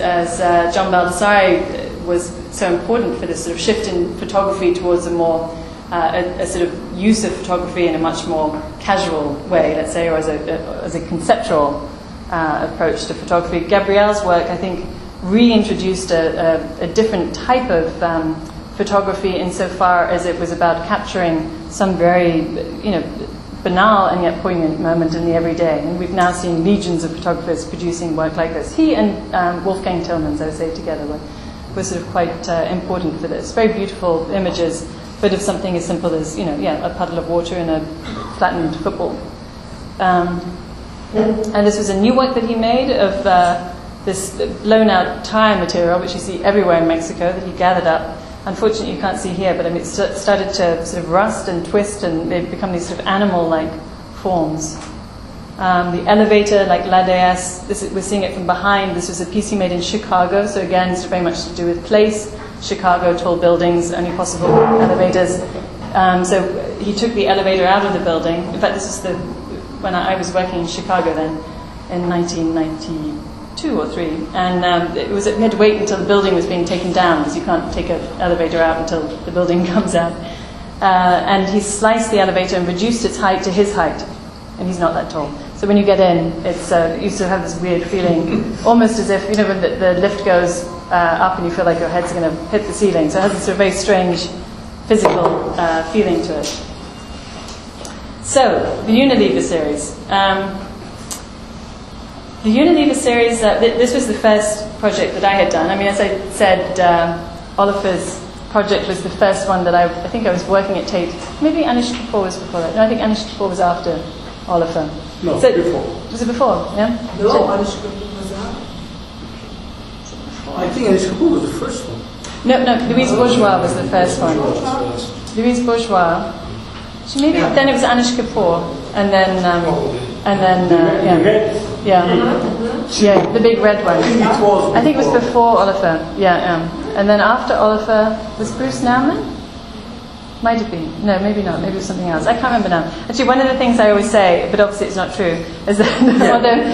John Baldessari was so important for this sort of shift in photography towards a more, a sort of use of photography in a much more casual way, let's say, or as a conceptual approach to photography. Gabriel's work, I think, reintroduced a different type of photography insofar as it was about capturing some very, banal and yet poignant moment in the everyday. And we've now seen legions of photographers producing work like this. He and Wolfgang Tillmans, I would say, together were sort of quite important for this. Very beautiful images, but of something as simple as, a puddle of water in a flattened football. And this was a new work that he made of this blown-out tire material, which you see everywhere in Mexico, that he gathered up. Unfortunately, you can't see here, but I mean, it started to sort of rust and twist, and they've become these sort of animal-like forms. The elevator, like La Déesse, we're seeing it from behind. This was a piece he made in Chicago, so again, it's very much to do with place. Chicago, tall buildings, only possible elevators. So he took the elevator out of the building. In fact, this is when I was working in Chicago then, in 1992 or 3, and we had to wait until the building was being taken down, because you can't take an elevator out until the building comes out. And he sliced the elevator and reduced its height to his height, and he's not that tall. So when you get in, it's you sort of have this weird feeling, almost as if when the lift goes up and you feel like your head's going to hit the ceiling. So it has this sort of very strange physical feeling to it. So the Unilever series. The Unilever series, this was the first project that I had done. I mean, as I said, Oliver's project was the first one that I think I was working at Tate. Maybe Anish Kapoor was before that. No, I think Anish Kapoor was after Oliver.
No,
so,
before.
Was it before? Yeah?
No, Anish Kapoor was after.
I think Anish Kapoor was the first one.
No, Louise Bourgeois was the first one. Louise Bourgeois. Then it was Anish Kapoor, and then the big red one. I think it was before Oliver. And then after Oliver was Bruce Nauman. Might have been. No, maybe not. Maybe it was something else. I can't remember now. Actually, one of the things I always say, but obviously it's not true, is that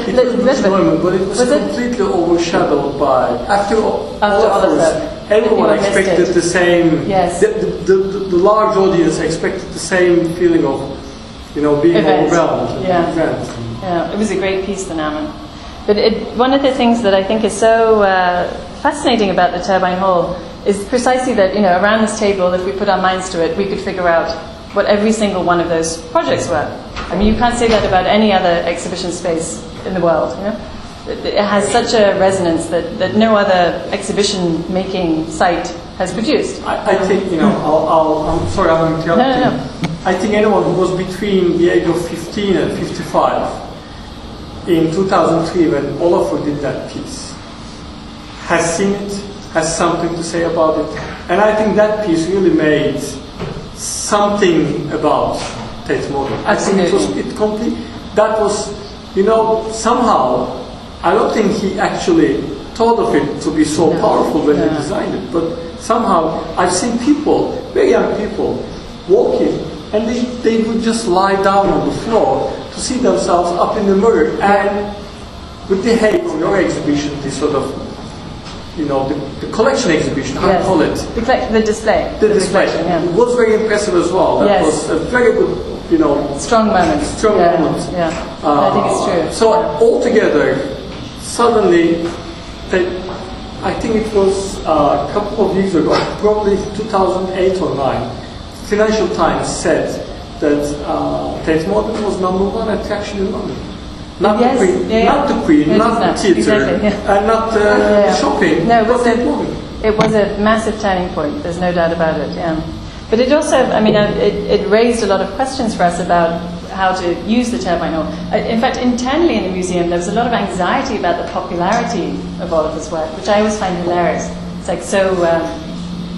it was completely overshadowed by after Oliver. Everyone expected the same.
Yes.
The large audience expected the same feeling of, being overwhelmed.
Yeah. It was a great piece, the Nauman. But one of the things that I think is so fascinating about the Turbine Hall is precisely that, around this table, if we put our minds to it, we could figure out what every single one of those projects were. I mean, you can't say that about any other exhibition space in the world. It has such a resonance that no other exhibition-making site has produced.
I think, I'm sorry, I'm interrupting.
No.
I think anyone who was between the age of 15 and 55 in 2003 when Olafur did that piece has seen it has something to say about it. And I think that piece really made something about Tate Modern. I think that was, you know, somehow, I don't think he actually thought of it to be so powerful when he designed it, but somehow I've seen people, very young people, walking, and they would just lie down on the floor to see themselves up in the mirror. And with the help of your exhibition, this sort of, you know, the collection exhibition, how do you call it?
The display.
The display. It was very impressive as well. That was a very good, you know,
strong moment. Yeah, I think it's true.
So altogether, suddenly, I think it was a couple of years ago, probably 2008 or 9, Financial Times said that Tate Modern was #1 attraction in London. Not the Queen, not the Queen, not the theatre, and not shopping.
No, it was a massive turning point. There's no doubt about it. Yeah, but it also, I mean, it raised a lot of questions for us about how to use the turbine hall. In fact, internally in the museum, there was a lot of anxiety about the popularity of all of this work, which I always find hilarious. It's like so,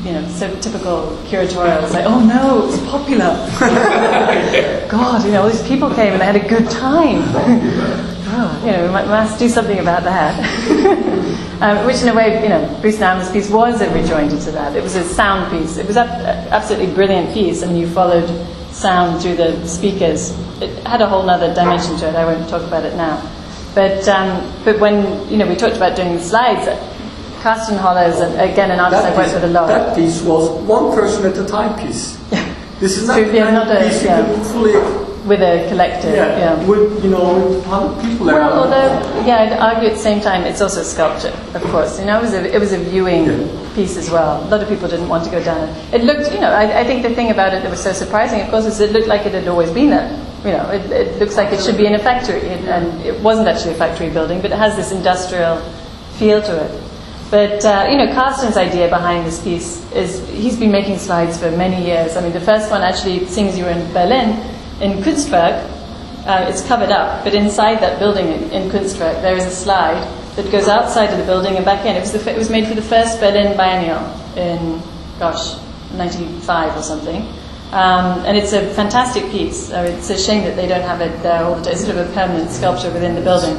you know, so typical curatorial. It's like, oh no, it's popular. God, you know, all these people came and they had a good time. Oh, you know, we must do something about that. Which in a way, you know, Bruce Nauman's piece was a rejoinder to that. It was a sound piece. It was an absolutely brilliant piece, and you followed sound through the speakers. It had a whole other dimension to it. I won't talk about it now. But when, you know, we talked about doing the slides, Carsten Holler's, again, an artist I've worked with a lot.
That piece was one person at a time piece. This is not a piece you can fully...
With a collective,
with, you know, with 100 people
around.
Well,
although, I'd argue at the same time, it's also sculpture, of course. You know, it was a viewing piece as well. A lot of people didn't want to go down it. It looked, you know, I think the thing about it that was so surprising, of course, is it looked like it had always been there. You know, it looks like it should be in a factory, and it wasn't actually a factory building, but it has this industrial feel to it. But, you know, Carsten's idea behind this piece is he's been making slides for many years. I mean, the first one actually, seeing as you were in Berlin, in Kunstwerk, it's covered up, but inside that building in Kunstwerk, there is a slide that goes outside of the building and back in. It was made for the first Berlin Biennial in, 95 or something. And it's a fantastic piece. It's a shame that they don't have it there all the time. It's sort of a permanent sculpture within the building.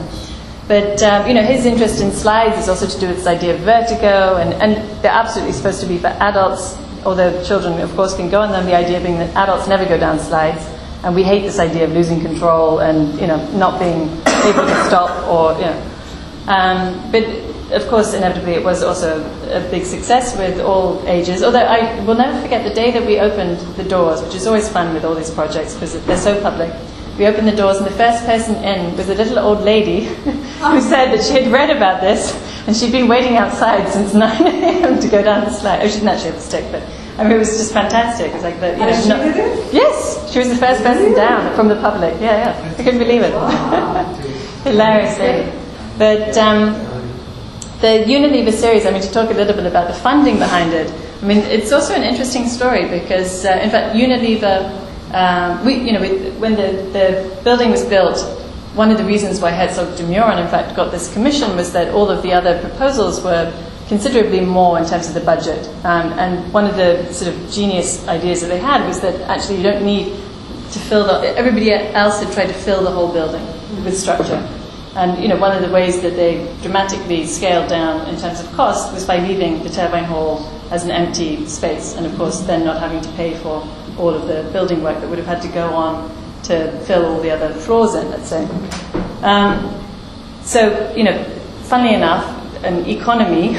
But, you know, his interest in slides is also to do with this idea of vertigo, and they're absolutely supposed to be for adults, although children, of course, can go on them, the idea being that adults never go down slides. And we hate this idea of losing control and, you know, not being able to stop or, you know. But, of course, inevitably it was also a big success with all ages. Although I will never forget the day that we opened the doors, which is always fun with all these projects because they're so public. We opened the doors and the first person in was a little old lady who said that she had read about this and she'd been waiting outside since 9 a.m. to go down the slide. Oh, she didn't actually have the stick, but... I mean, it was just fantastic. It was like the, you know,
she did it?
Yes, she was the first person down from the public. Yeah, I couldn't believe it. Hilarious lady. But the Unilever series, I mean, to talk a little bit about the funding behind it. I mean, it's also an interesting story because, in fact, Unilever, when the building was built, one of the reasons why Herzog de Meuron, in fact, got this commission was that all of the other proposals were considerably more in terms of the budget. And one of the sort of genius ideas that they had was that actually you don't need to fill everybody else had tried to fill the whole building with structure. And, you know, one of the ways that they dramatically scaled down in terms of cost was by leaving the turbine hall as an empty space. And, of course, then not having to pay for all of the building work that would have had to go on to fill all the other floors in, let's say. So, you know, funnily enough, an economy,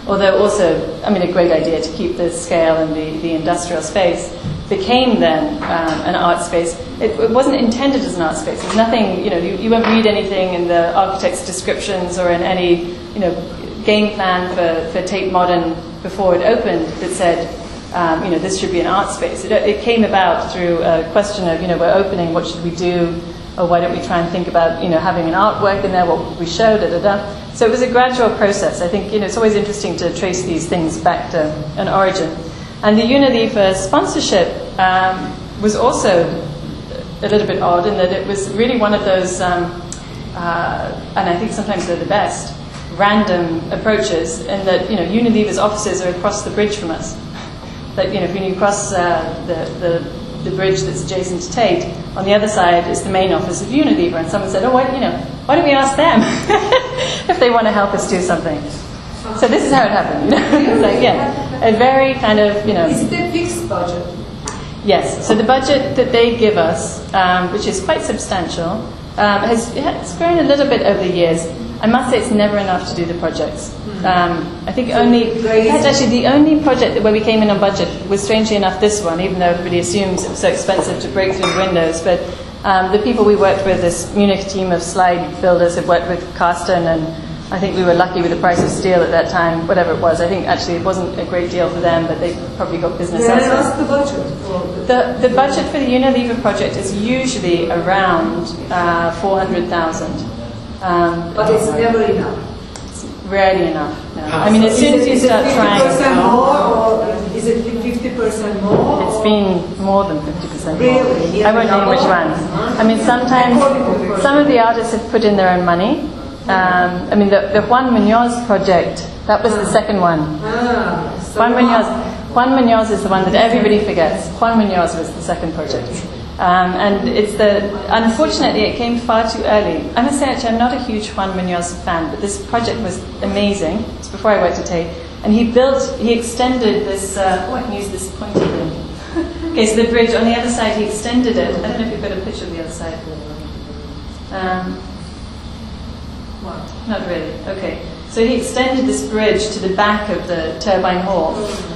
although also, I mean, a great idea to keep the scale and the industrial space, became then an art space. It wasn't intended as an art space. There's nothing, you know, you won't read anything in the architect's descriptions or in any, you know, game plan for Tate Modern before it opened that said, you know, this should be an art space. It came about through a question of, you know, we're opening, what should we do? Or why don't we try and think about, you know, having an artwork in there, what would we show, da-da-da. So it was a gradual process. I think, you know, it's always interesting to trace these things back to an origin. And the Unilever sponsorship was also a little bit odd in that it was really one of those, and I think sometimes they're the best, random approaches, and that, you know, Unilever's offices are across the bridge from us. That, you know, when you cross the bridge that's adjacent to Tate, on the other side is the main office of Unilever, and someone said, oh, why don't we ask them if they want to help us do something? So this is how it happened, you know. It's like, yeah, a very kind of, you know.
Is it a fixed budget?
Yes. So the budget that they give us, which is quite substantial, has grown a little bit over the years. I must say it's never enough to do the projects. I think that's actually the only project where we came in on budget was, strangely enough, this one, even though everybody assumes it was so expensive to break through the windows. But the people we worked with, this Munich team of slide builders, have worked with Carsten, and I think we were lucky with the price of steel at that time, whatever it was. I think actually it wasn't a great deal for them, but they probably got business elsewhere.
What's the budget?
The budget for the Unilever project is usually around 400,000.
But it's never enough.
It's rarely enough. No. I mean, as soon as you start trying,
50% more, or is it 50% more?
it's been more than 50% more.
Really?
I won't name which ones. I mean, sometimes some of the artists have put in their own money. I mean, the Juan Munoz project, that was the second one. Juan Munoz is the one that everybody forgets. Juan Munoz was the second project. And unfortunately, it came far too early. I must say, actually, I'm not a huge Juan Munoz fan, but this project was amazing. It's before I worked at Tate. And he extended this, I can use this pointer thing. Okay, so the bridge, on the other side, he extended it. I don't know if you've got a picture of the other side. Not really. Okay. So he extended this bridge to the back of the turbine hall.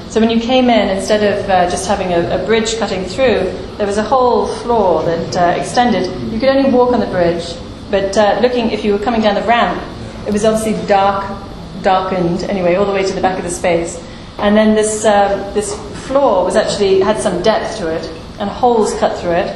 So when you came in, instead of just having a bridge cutting through, there was a whole floor that extended. You could only walk on the bridge, but if you were coming down the ramp, it was obviously darkened anyway, all the way to the back of the space. And then this floor had some depth to it, and holes cut through it.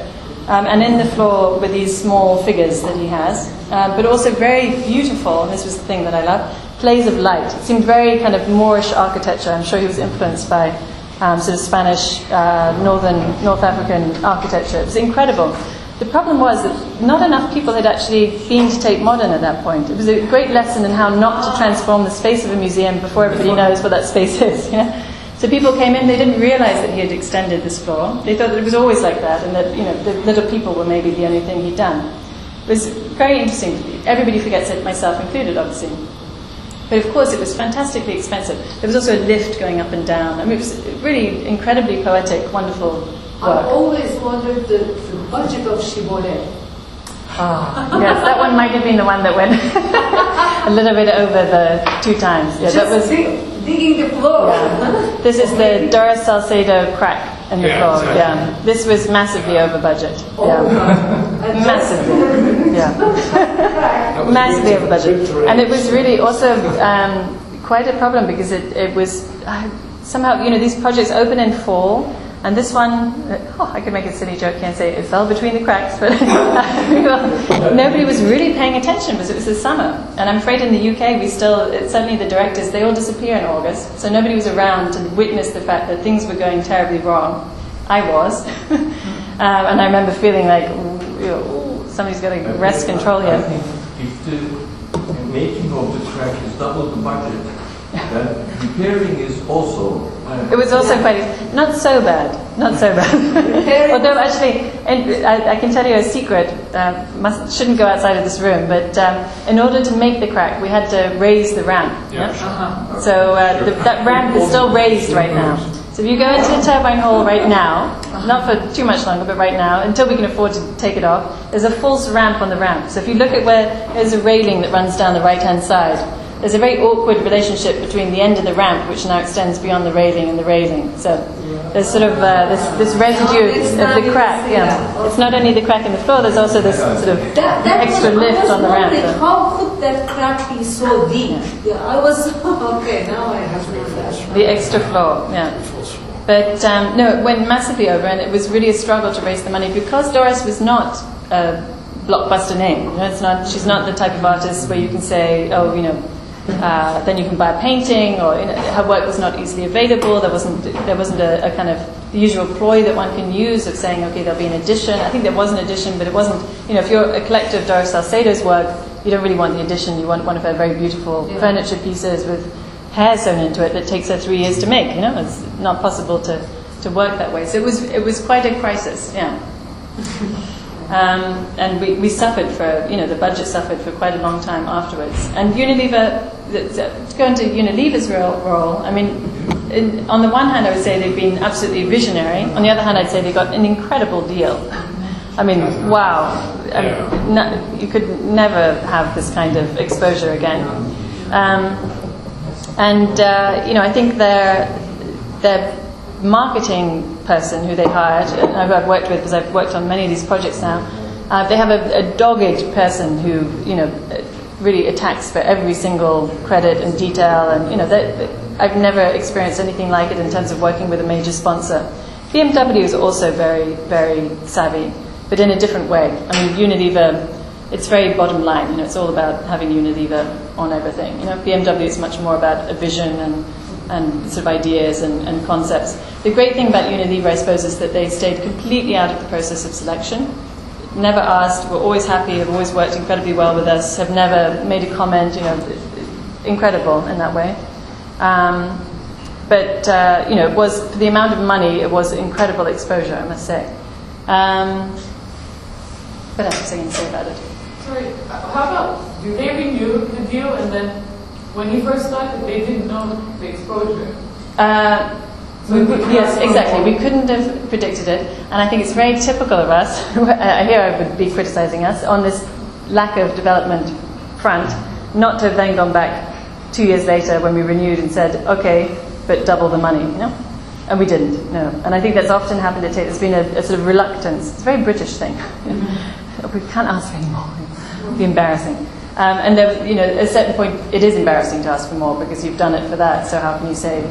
And in the floor were these small figures that he has, but also very beautiful, and this was the thing that I love, plays of light. It seemed very kind of Moorish architecture. I'm sure he was influenced by sort of Spanish, North African architecture. It was incredible. The problem was that not enough people had actually been to Tate Modern at that point. It was a great lesson in how not to transform the space of a museum before everybody knows what that space is. You know? So people came in, they didn't realize that he had extended this floor. They thought that it was always like that, and that, you know, the little people were maybe the only thing he'd done. It was very interesting. Everybody forgets it, myself included, obviously. But of course, it was fantastically expensive. There was also a lift going up and down. I mean, it was really incredibly poetic, wonderful work.
I've always wondered the budget of Chibolet.
Oh, yes, that one might have been the one that went a little bit over the 2 times. Yeah, that was
digging the floor.
Yeah. This is the Dora Salcedo crack in the floor. Exactly. Yeah, this was massively over budget. Yeah, massively. Yeah, massively over budget, and it was really also quite a problem because it was somehow, you know, these projects open in fall. And this one, I could make a silly joke here and say it fell between the cracks, but nobody was really paying attention because it was the summer. And I'm afraid in the UK, certainly the directors, they all disappear in August. So nobody was around to witness the fact that things were going terribly wrong. I was. And I remember feeling like, somebody's got to wrest control here.
I think if the making of the crack is double the budget, then repairing is also...
It was also quite... Not so bad. Although actually, I can tell you a secret, shouldn't go outside of this room, but in order to make the crack, we had to raise the ramp.
Yeah, sure.
So that ramp is still raised right now. So if you go into the turbine hall right now, not for too much longer, but right now, until we can afford to take it off, there's a false ramp on the ramp. So if you look at where there's a railing that runs down the right-hand side, there's a very awkward relationship between the end of the ramp, which now extends beyond the railing, and the railing. So there's sort of this residue of the crack. Yeah, it's not only the crack in the floor. There's also this sort of extra lift on the ramp.
How could that crack be so deep? Yeah, I was okay. Now I have no flash.
The extra floor. Yeah. But no, it went massively over, and it was really a struggle to raise the money because Doris was not a blockbuster name. You know, she's not the type of artist where you can say, oh, you know. Then you can buy a painting, or her work was not easily available. There wasn't a kind of the usual ploy that one can use of saying, okay, there'll be an edition. I think there was an edition, but it wasn't. You know, if you're a collector of Doris Salcedo's work, you don't really want the addition. You want one of her very beautiful furniture pieces with hair sewn into it that takes her 3 years to make. It's not possible to work that way. So it was quite a crisis. Yeah. And we suffered for, the budget suffered for quite a long time afterwards. And Unilever, to go into Unilever's role, I mean, on the one hand I would say they've been absolutely visionary. On the other hand I'd say they got an incredible deal. I mean, wow. You could never have this kind of exposure again. I think their marketing person who they hired, who I've worked with because I've worked on many of these projects now, they have a dogged person who, really attacks for every single credit and detail, and I've never experienced anything like it in terms of working with a major sponsor. BMW is also very, very savvy, but in a different way. I mean, Unilever, it's very bottom line. It's all about having Unilever on everything. BMW is much more about a vision and sort of ideas and concepts. The great thing about Unilever, I suppose, is that they stayed completely out of the process of selection. Never asked, were always happy, have always worked incredibly well with us, have never made a comment, incredible in that way. But it was, for the amount of money, it was incredible exposure, I must say. What else was I going to say about it?
Sorry, how about, do they renew the deal and then when you first started, they didn't know the exposure?
Yes, exactly. We couldn't have predicted it, and I think it's very typical of us. Here I would be criticizing us on this lack of development front, not to have then gone back 2 years later when we renewed and said, okay, but double the money, And we didn't, no. And I think that's often happened at Tate. There's been a sort of reluctance. It's a very British thing. We can't ask for any more. It'd be embarrassing. And there, at a certain point, it is embarrassing to ask for more because you've done it for that. So how can you say?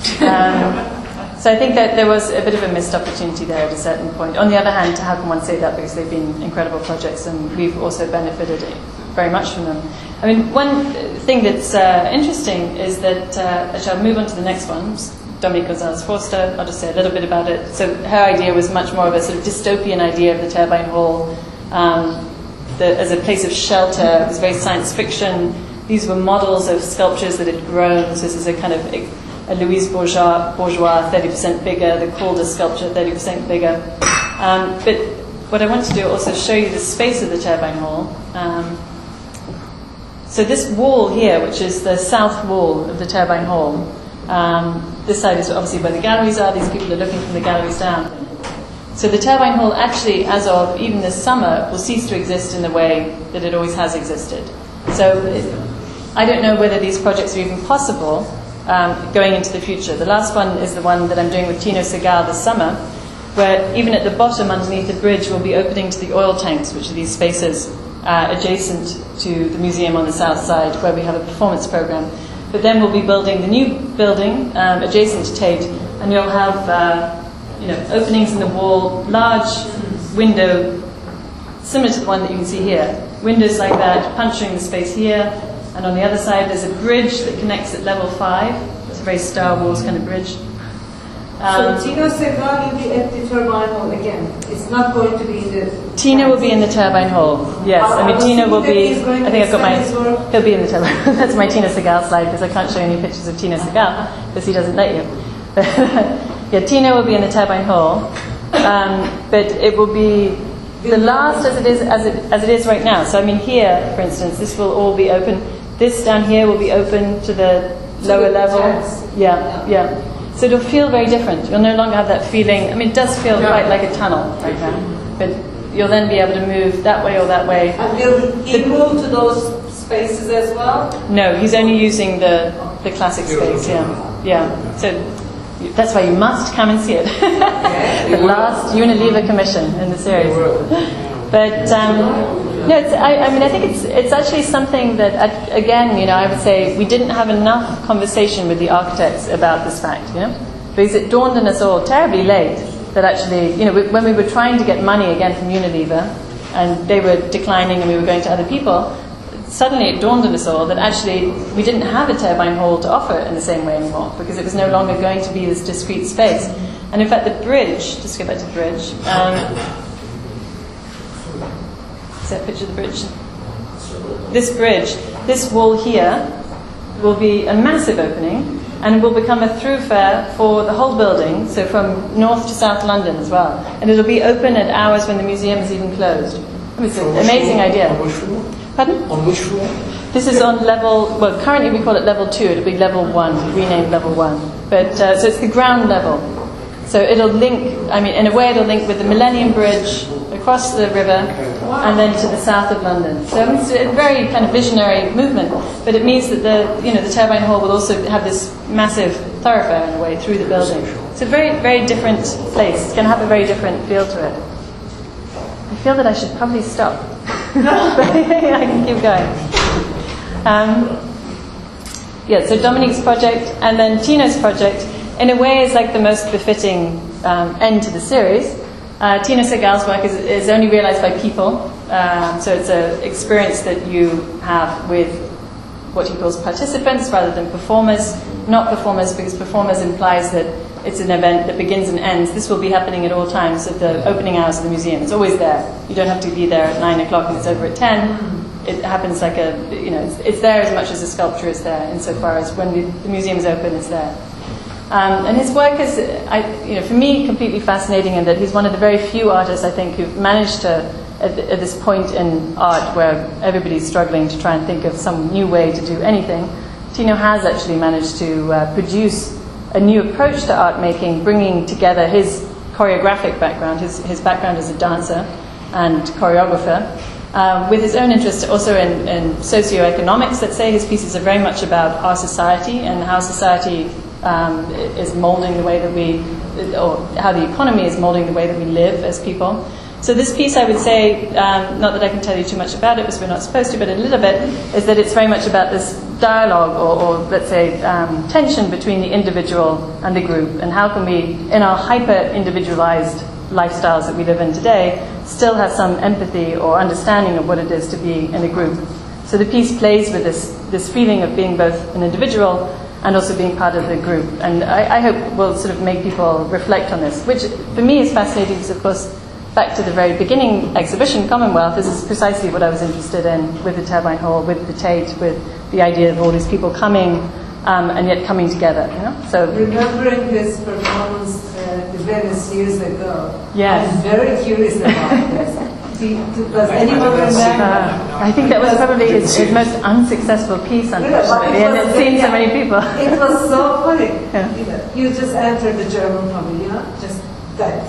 So I think that there was a bit of a missed opportunity there at a certain point. On the other hand, how can one say that? Because they've been incredible projects, and we've also benefited very much from them. I mean, one thing that's interesting is that I shall move on to the next one. Dominique Gonzalez-Forster. I'll just say a little bit about it. So her idea was much more of a sort of dystopian idea of the Turbine Hall. As a place of shelter. It was very science fiction. These were models of sculptures that had grown. So this is a kind of a Louise Bourgeois 30% bigger, the Calder sculpture 30% bigger. But what I want to do also show you the space of the Turbine Hall. So this wall here, which is the south wall of the Turbine Hall, this side is obviously where the galleries are. These people are looking from the galleries down. So the Turbine Hall actually, as of even this summer, will cease to exist in the way that it always has existed. So I don't know whether these projects are even possible going into the future. The last one is the one that I'm doing with Tino Segal this summer, where even at the bottom underneath the bridge we'll be opening to the oil tanks, which are these spaces adjacent to the museum on the south side where we have a performance program. But then we'll be building the new building adjacent to Tate, and you'll have openings in the wall, large window, similar to the one that you can see here. Windows like that, puncturing the space here, and on the other side there's a bridge that connects at level 5. It's a very Star Wars kind of bridge.
So Tino Segal will be at the Turbine Hall again. It's not going to be in the...
Tino will be in the Turbine Hall, yes. I mean, Tino will be... I think I've got my... He'll be in the Turbine Hall. That's my Tino Segal slide, because I can't show any pictures of Tino Segal, because he doesn't let you. Yeah, Tino will be in the Turbine Hall, but it will be the last as it is right now. So I mean, here, for instance, this will all be open. This down here will be open to the lower level. Yeah. So it'll feel very different. You'll no longer have that feeling. I mean, it does feel quite like a tunnel right now, but you'll then be able to move that way or that way.
And will he move to those spaces as well?
No, he's only using the classic space. Yeah. So. That's why you must come and see it. The last Unilever commission in the series. But I think it's actually something that, again, I would say we didn't have enough conversation with the architects about this fact, because it dawned on us all terribly late that actually, when we were trying to get money again from Unilever and they were declining and we were going to other people, suddenly it dawned on us all that actually we didn't have a Turbine Hall to offer in the same way anymore, because it was no longer going to be this discrete space. And in fact the bridge, just go back to the bridge, is that a picture of the bridge? this bridge, this wall here, will be a massive opening, and it will become a thoroughfare for the whole building, so from north to south London as well. And it'll be open at hours when the museum is even closed. It's an amazing idea.
On which floor?
Pardon?
On which floor?
This is on level, well, currently we call it level 2, it'll be level 1, renamed level 1. But, so it's the ground level. So it'll link, I mean, in a way it'll link with the Millennium Bridge across the river and then to the south of London. So it's a very kind of visionary movement, but it means that the Turbine Hall will also have this massive thoroughfare in a way through the building. It's a very, very different place. It's going to have a very different feel to it. I feel that I should probably stop. But I can keep going. So Dominique's project and then Tino's project, in a way, is like the most befitting end to the series. Tino Segal's work is only realized by people. So it's an experience that you have with what he calls participants rather than performers. Not performers, because performers implies that it's an event that begins and ends. This will be happening at all times at the opening hours of the museum. It's always there. You don't have to be there at 9 o'clock and it's over at 10. It happens like it's there as much as the sculpture is there, insofar as when the museum is open, it's there. And his work is, for me, completely fascinating in that he's one of the very few artists, I think, who've managed to, at this point in art where everybody's struggling to try and think of some new way to do anything, Tino has actually managed to produce a new approach to art making, bringing together his choreographic background, his background as a dancer and choreographer, with his own interest also in socioeconomics. Let's say his pieces are very much about our society and how society is molding the way that or how the economy is molding the way that we live as people. So this piece, I would say, not that I can tell you too much about it because we're not supposed to, but a little bit, is that it's very much about this dialogue or let's say, tension between the individual and the group, and how can we, in our hyper-individualized lifestyles that we live in today, still have some empathy or understanding of what it is to be in a group. So the piece plays with this feeling of being both an individual and also being part of the group. And I hope will sort of make people reflect on this, which for me is fascinating because, of course, back to the very beginning exhibition, Commonwealth, this is precisely what I was interested in with the Turbine Hall, with the Tate, with the idea of all these people coming and yet coming together. So
remembering this performance at Venice years ago,
yes.
I'm very curious about this. Does anyone remember?
I think that was probably his most unsuccessful piece, unfortunately, and it's seen so many people.
It was so funny.
Yeah.
You just entered the German pavilion, just that,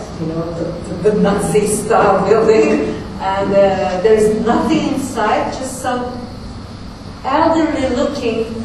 the Nazi style building, and there's nothing inside, just some elderly looking,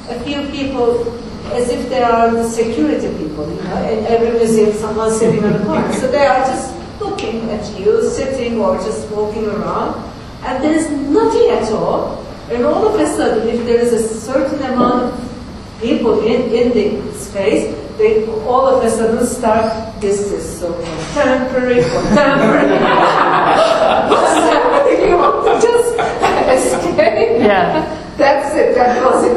a few people, as if they are the security people, in every museum someone sitting on the corner. So they are just looking at you, sitting or just walking around, and there is nothing at all. And all of a sudden, if there is a certain amount of people in the space, they all of a sudden start, this is so contemporary. What's happening? You want to just escape?
Yeah.
That's it, that was it.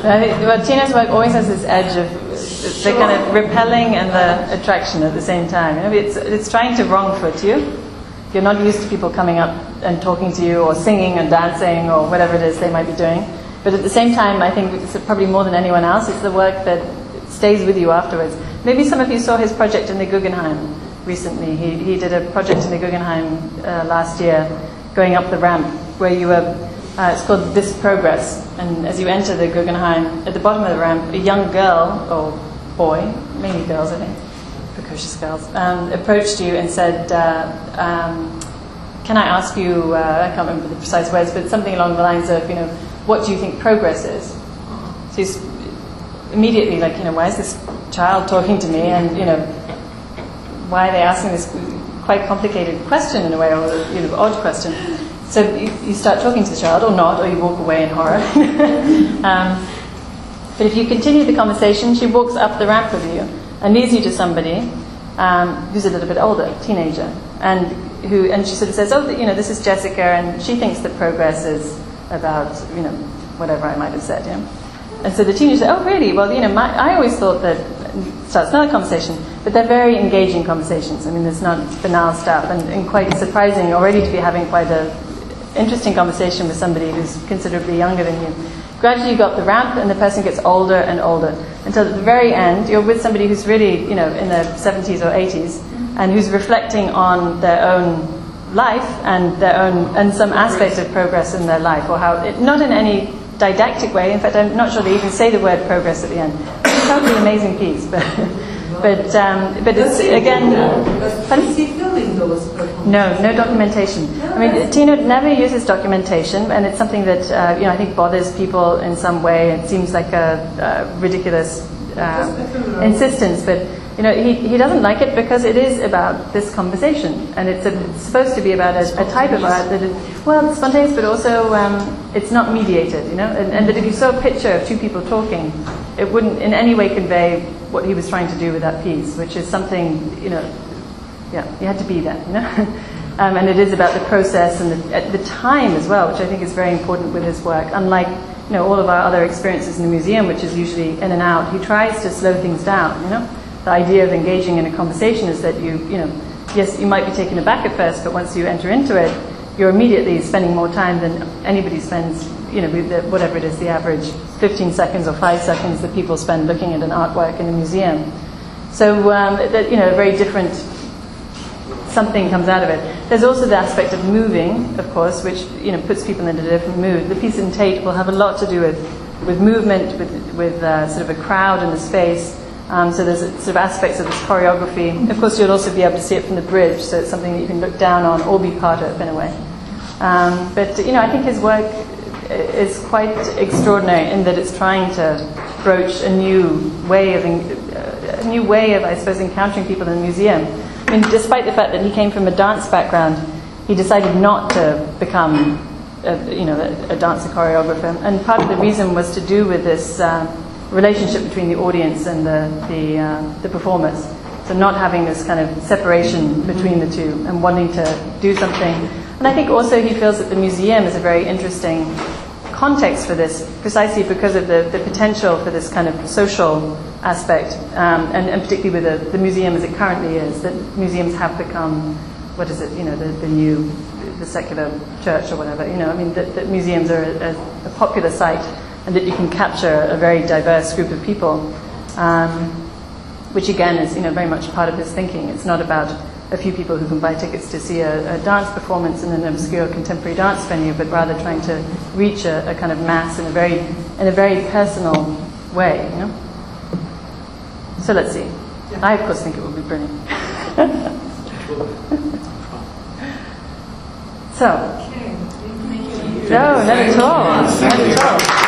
I think Tino's work always has this edge of the kind of repelling and the attraction at the same time. It's trying to wrong foot you. You're not used to people coming up and talking to you or singing and dancing or whatever it is they might be doing. But at the same time, I think it's probably more than anyone else, it's the work that stays with you afterwards. Maybe some of you saw his project in the Guggenheim recently. He did a project in the Guggenheim last year, going up the ramp, where you were, it's called This Progress. And as you enter the Guggenheim, at the bottom of the ramp, a young girl, or boy, mainly girls I think, precocious girls, approached you and said, can I ask you, I can't remember the precise words, but something along the lines of, what do you think progress is? So he's immediately like, why is this child talking to me? And, why are they asking this quite complicated question in a way, or, odd question? So you start talking to the child, or not, or you walk away in horror. But if you continue the conversation, she walks up the ramp with you and leads you to somebody who's a little bit older, teenager, and she sort of says, this is Jessica, and she thinks that progress is about, whatever I might have said, And so the teenager said, oh, really? Well, I always thought that, starts another conversation, but they're very engaging conversations. I mean, there's not banal stuff, and quite surprising already to be having quite a interesting conversation with somebody who's considerably younger than you. Gradually you go up the ramp and the person gets older and older until at the very end you're with somebody who's really, in their 70s or 80s and who's reflecting on their own life and some aspect of progress in their life, or how, not in any didactic way. In fact, I'm not sure they even say the word progress at the end. It's a totally amazing piece, but it's again.
Is he filming those performances?
No documentation. I mean, Tino never uses documentation, and it's something that I think bothers people in some way. It seems like a ridiculous insistence, but he doesn't like it because it is about this conversation, and it's supposed to be about a type of art that is, it's spontaneous, but also it's not mediated, and that if you saw a picture of two people talking, it wouldn't in any way convey what he was trying to do with that piece, which is something, you had to be there, and it is about the process and the time as well, which I think is very important with his work. Unlike all of our other experiences in the museum, which is usually in and out, he tries to slow things down. The idea of engaging in a conversation is that yes, you might be taken aback at first, but once you enter into it, you're immediately spending more time than anybody spends, whatever it is, the average 15 seconds or 5 seconds that people spend looking at an artwork in a museum. So, a very different something comes out of it. There's also the aspect of moving, of course, which, puts people into a different mood. The piece in Tate will have a lot to do with movement, with sort of a crowd in the space. So there's sort of aspects of this choreography. Of course, you'll also be able to see it from the bridge, so it's something that you can look down on or be part of in a way. But I think his work is quite extraordinary in that it's trying to broach a new way of, I suppose, encountering people in the museum. I mean, despite the fact that he came from a dance background, he decided not to become, a dancer choreographer. And part of the reason was to do with this relationship between the audience and the performers. So not having this kind of separation between the two and wanting to do something. And I think also he feels that the museum is a very interesting context for this, precisely because of the potential for this kind of social aspect, and particularly with the museum as it currently is, that museums have become, what is it, the secular church or whatever, that museums are a popular site, and that you can capture a very diverse group of people, which again is very much part of his thinking. It's not about a few people who can buy tickets to see a dance performance in an obscure contemporary dance venue, but rather trying to reach a kind of mass in a very personal way. So let's see. I of course think it will be brilliant. So. No, not at all. Not at all.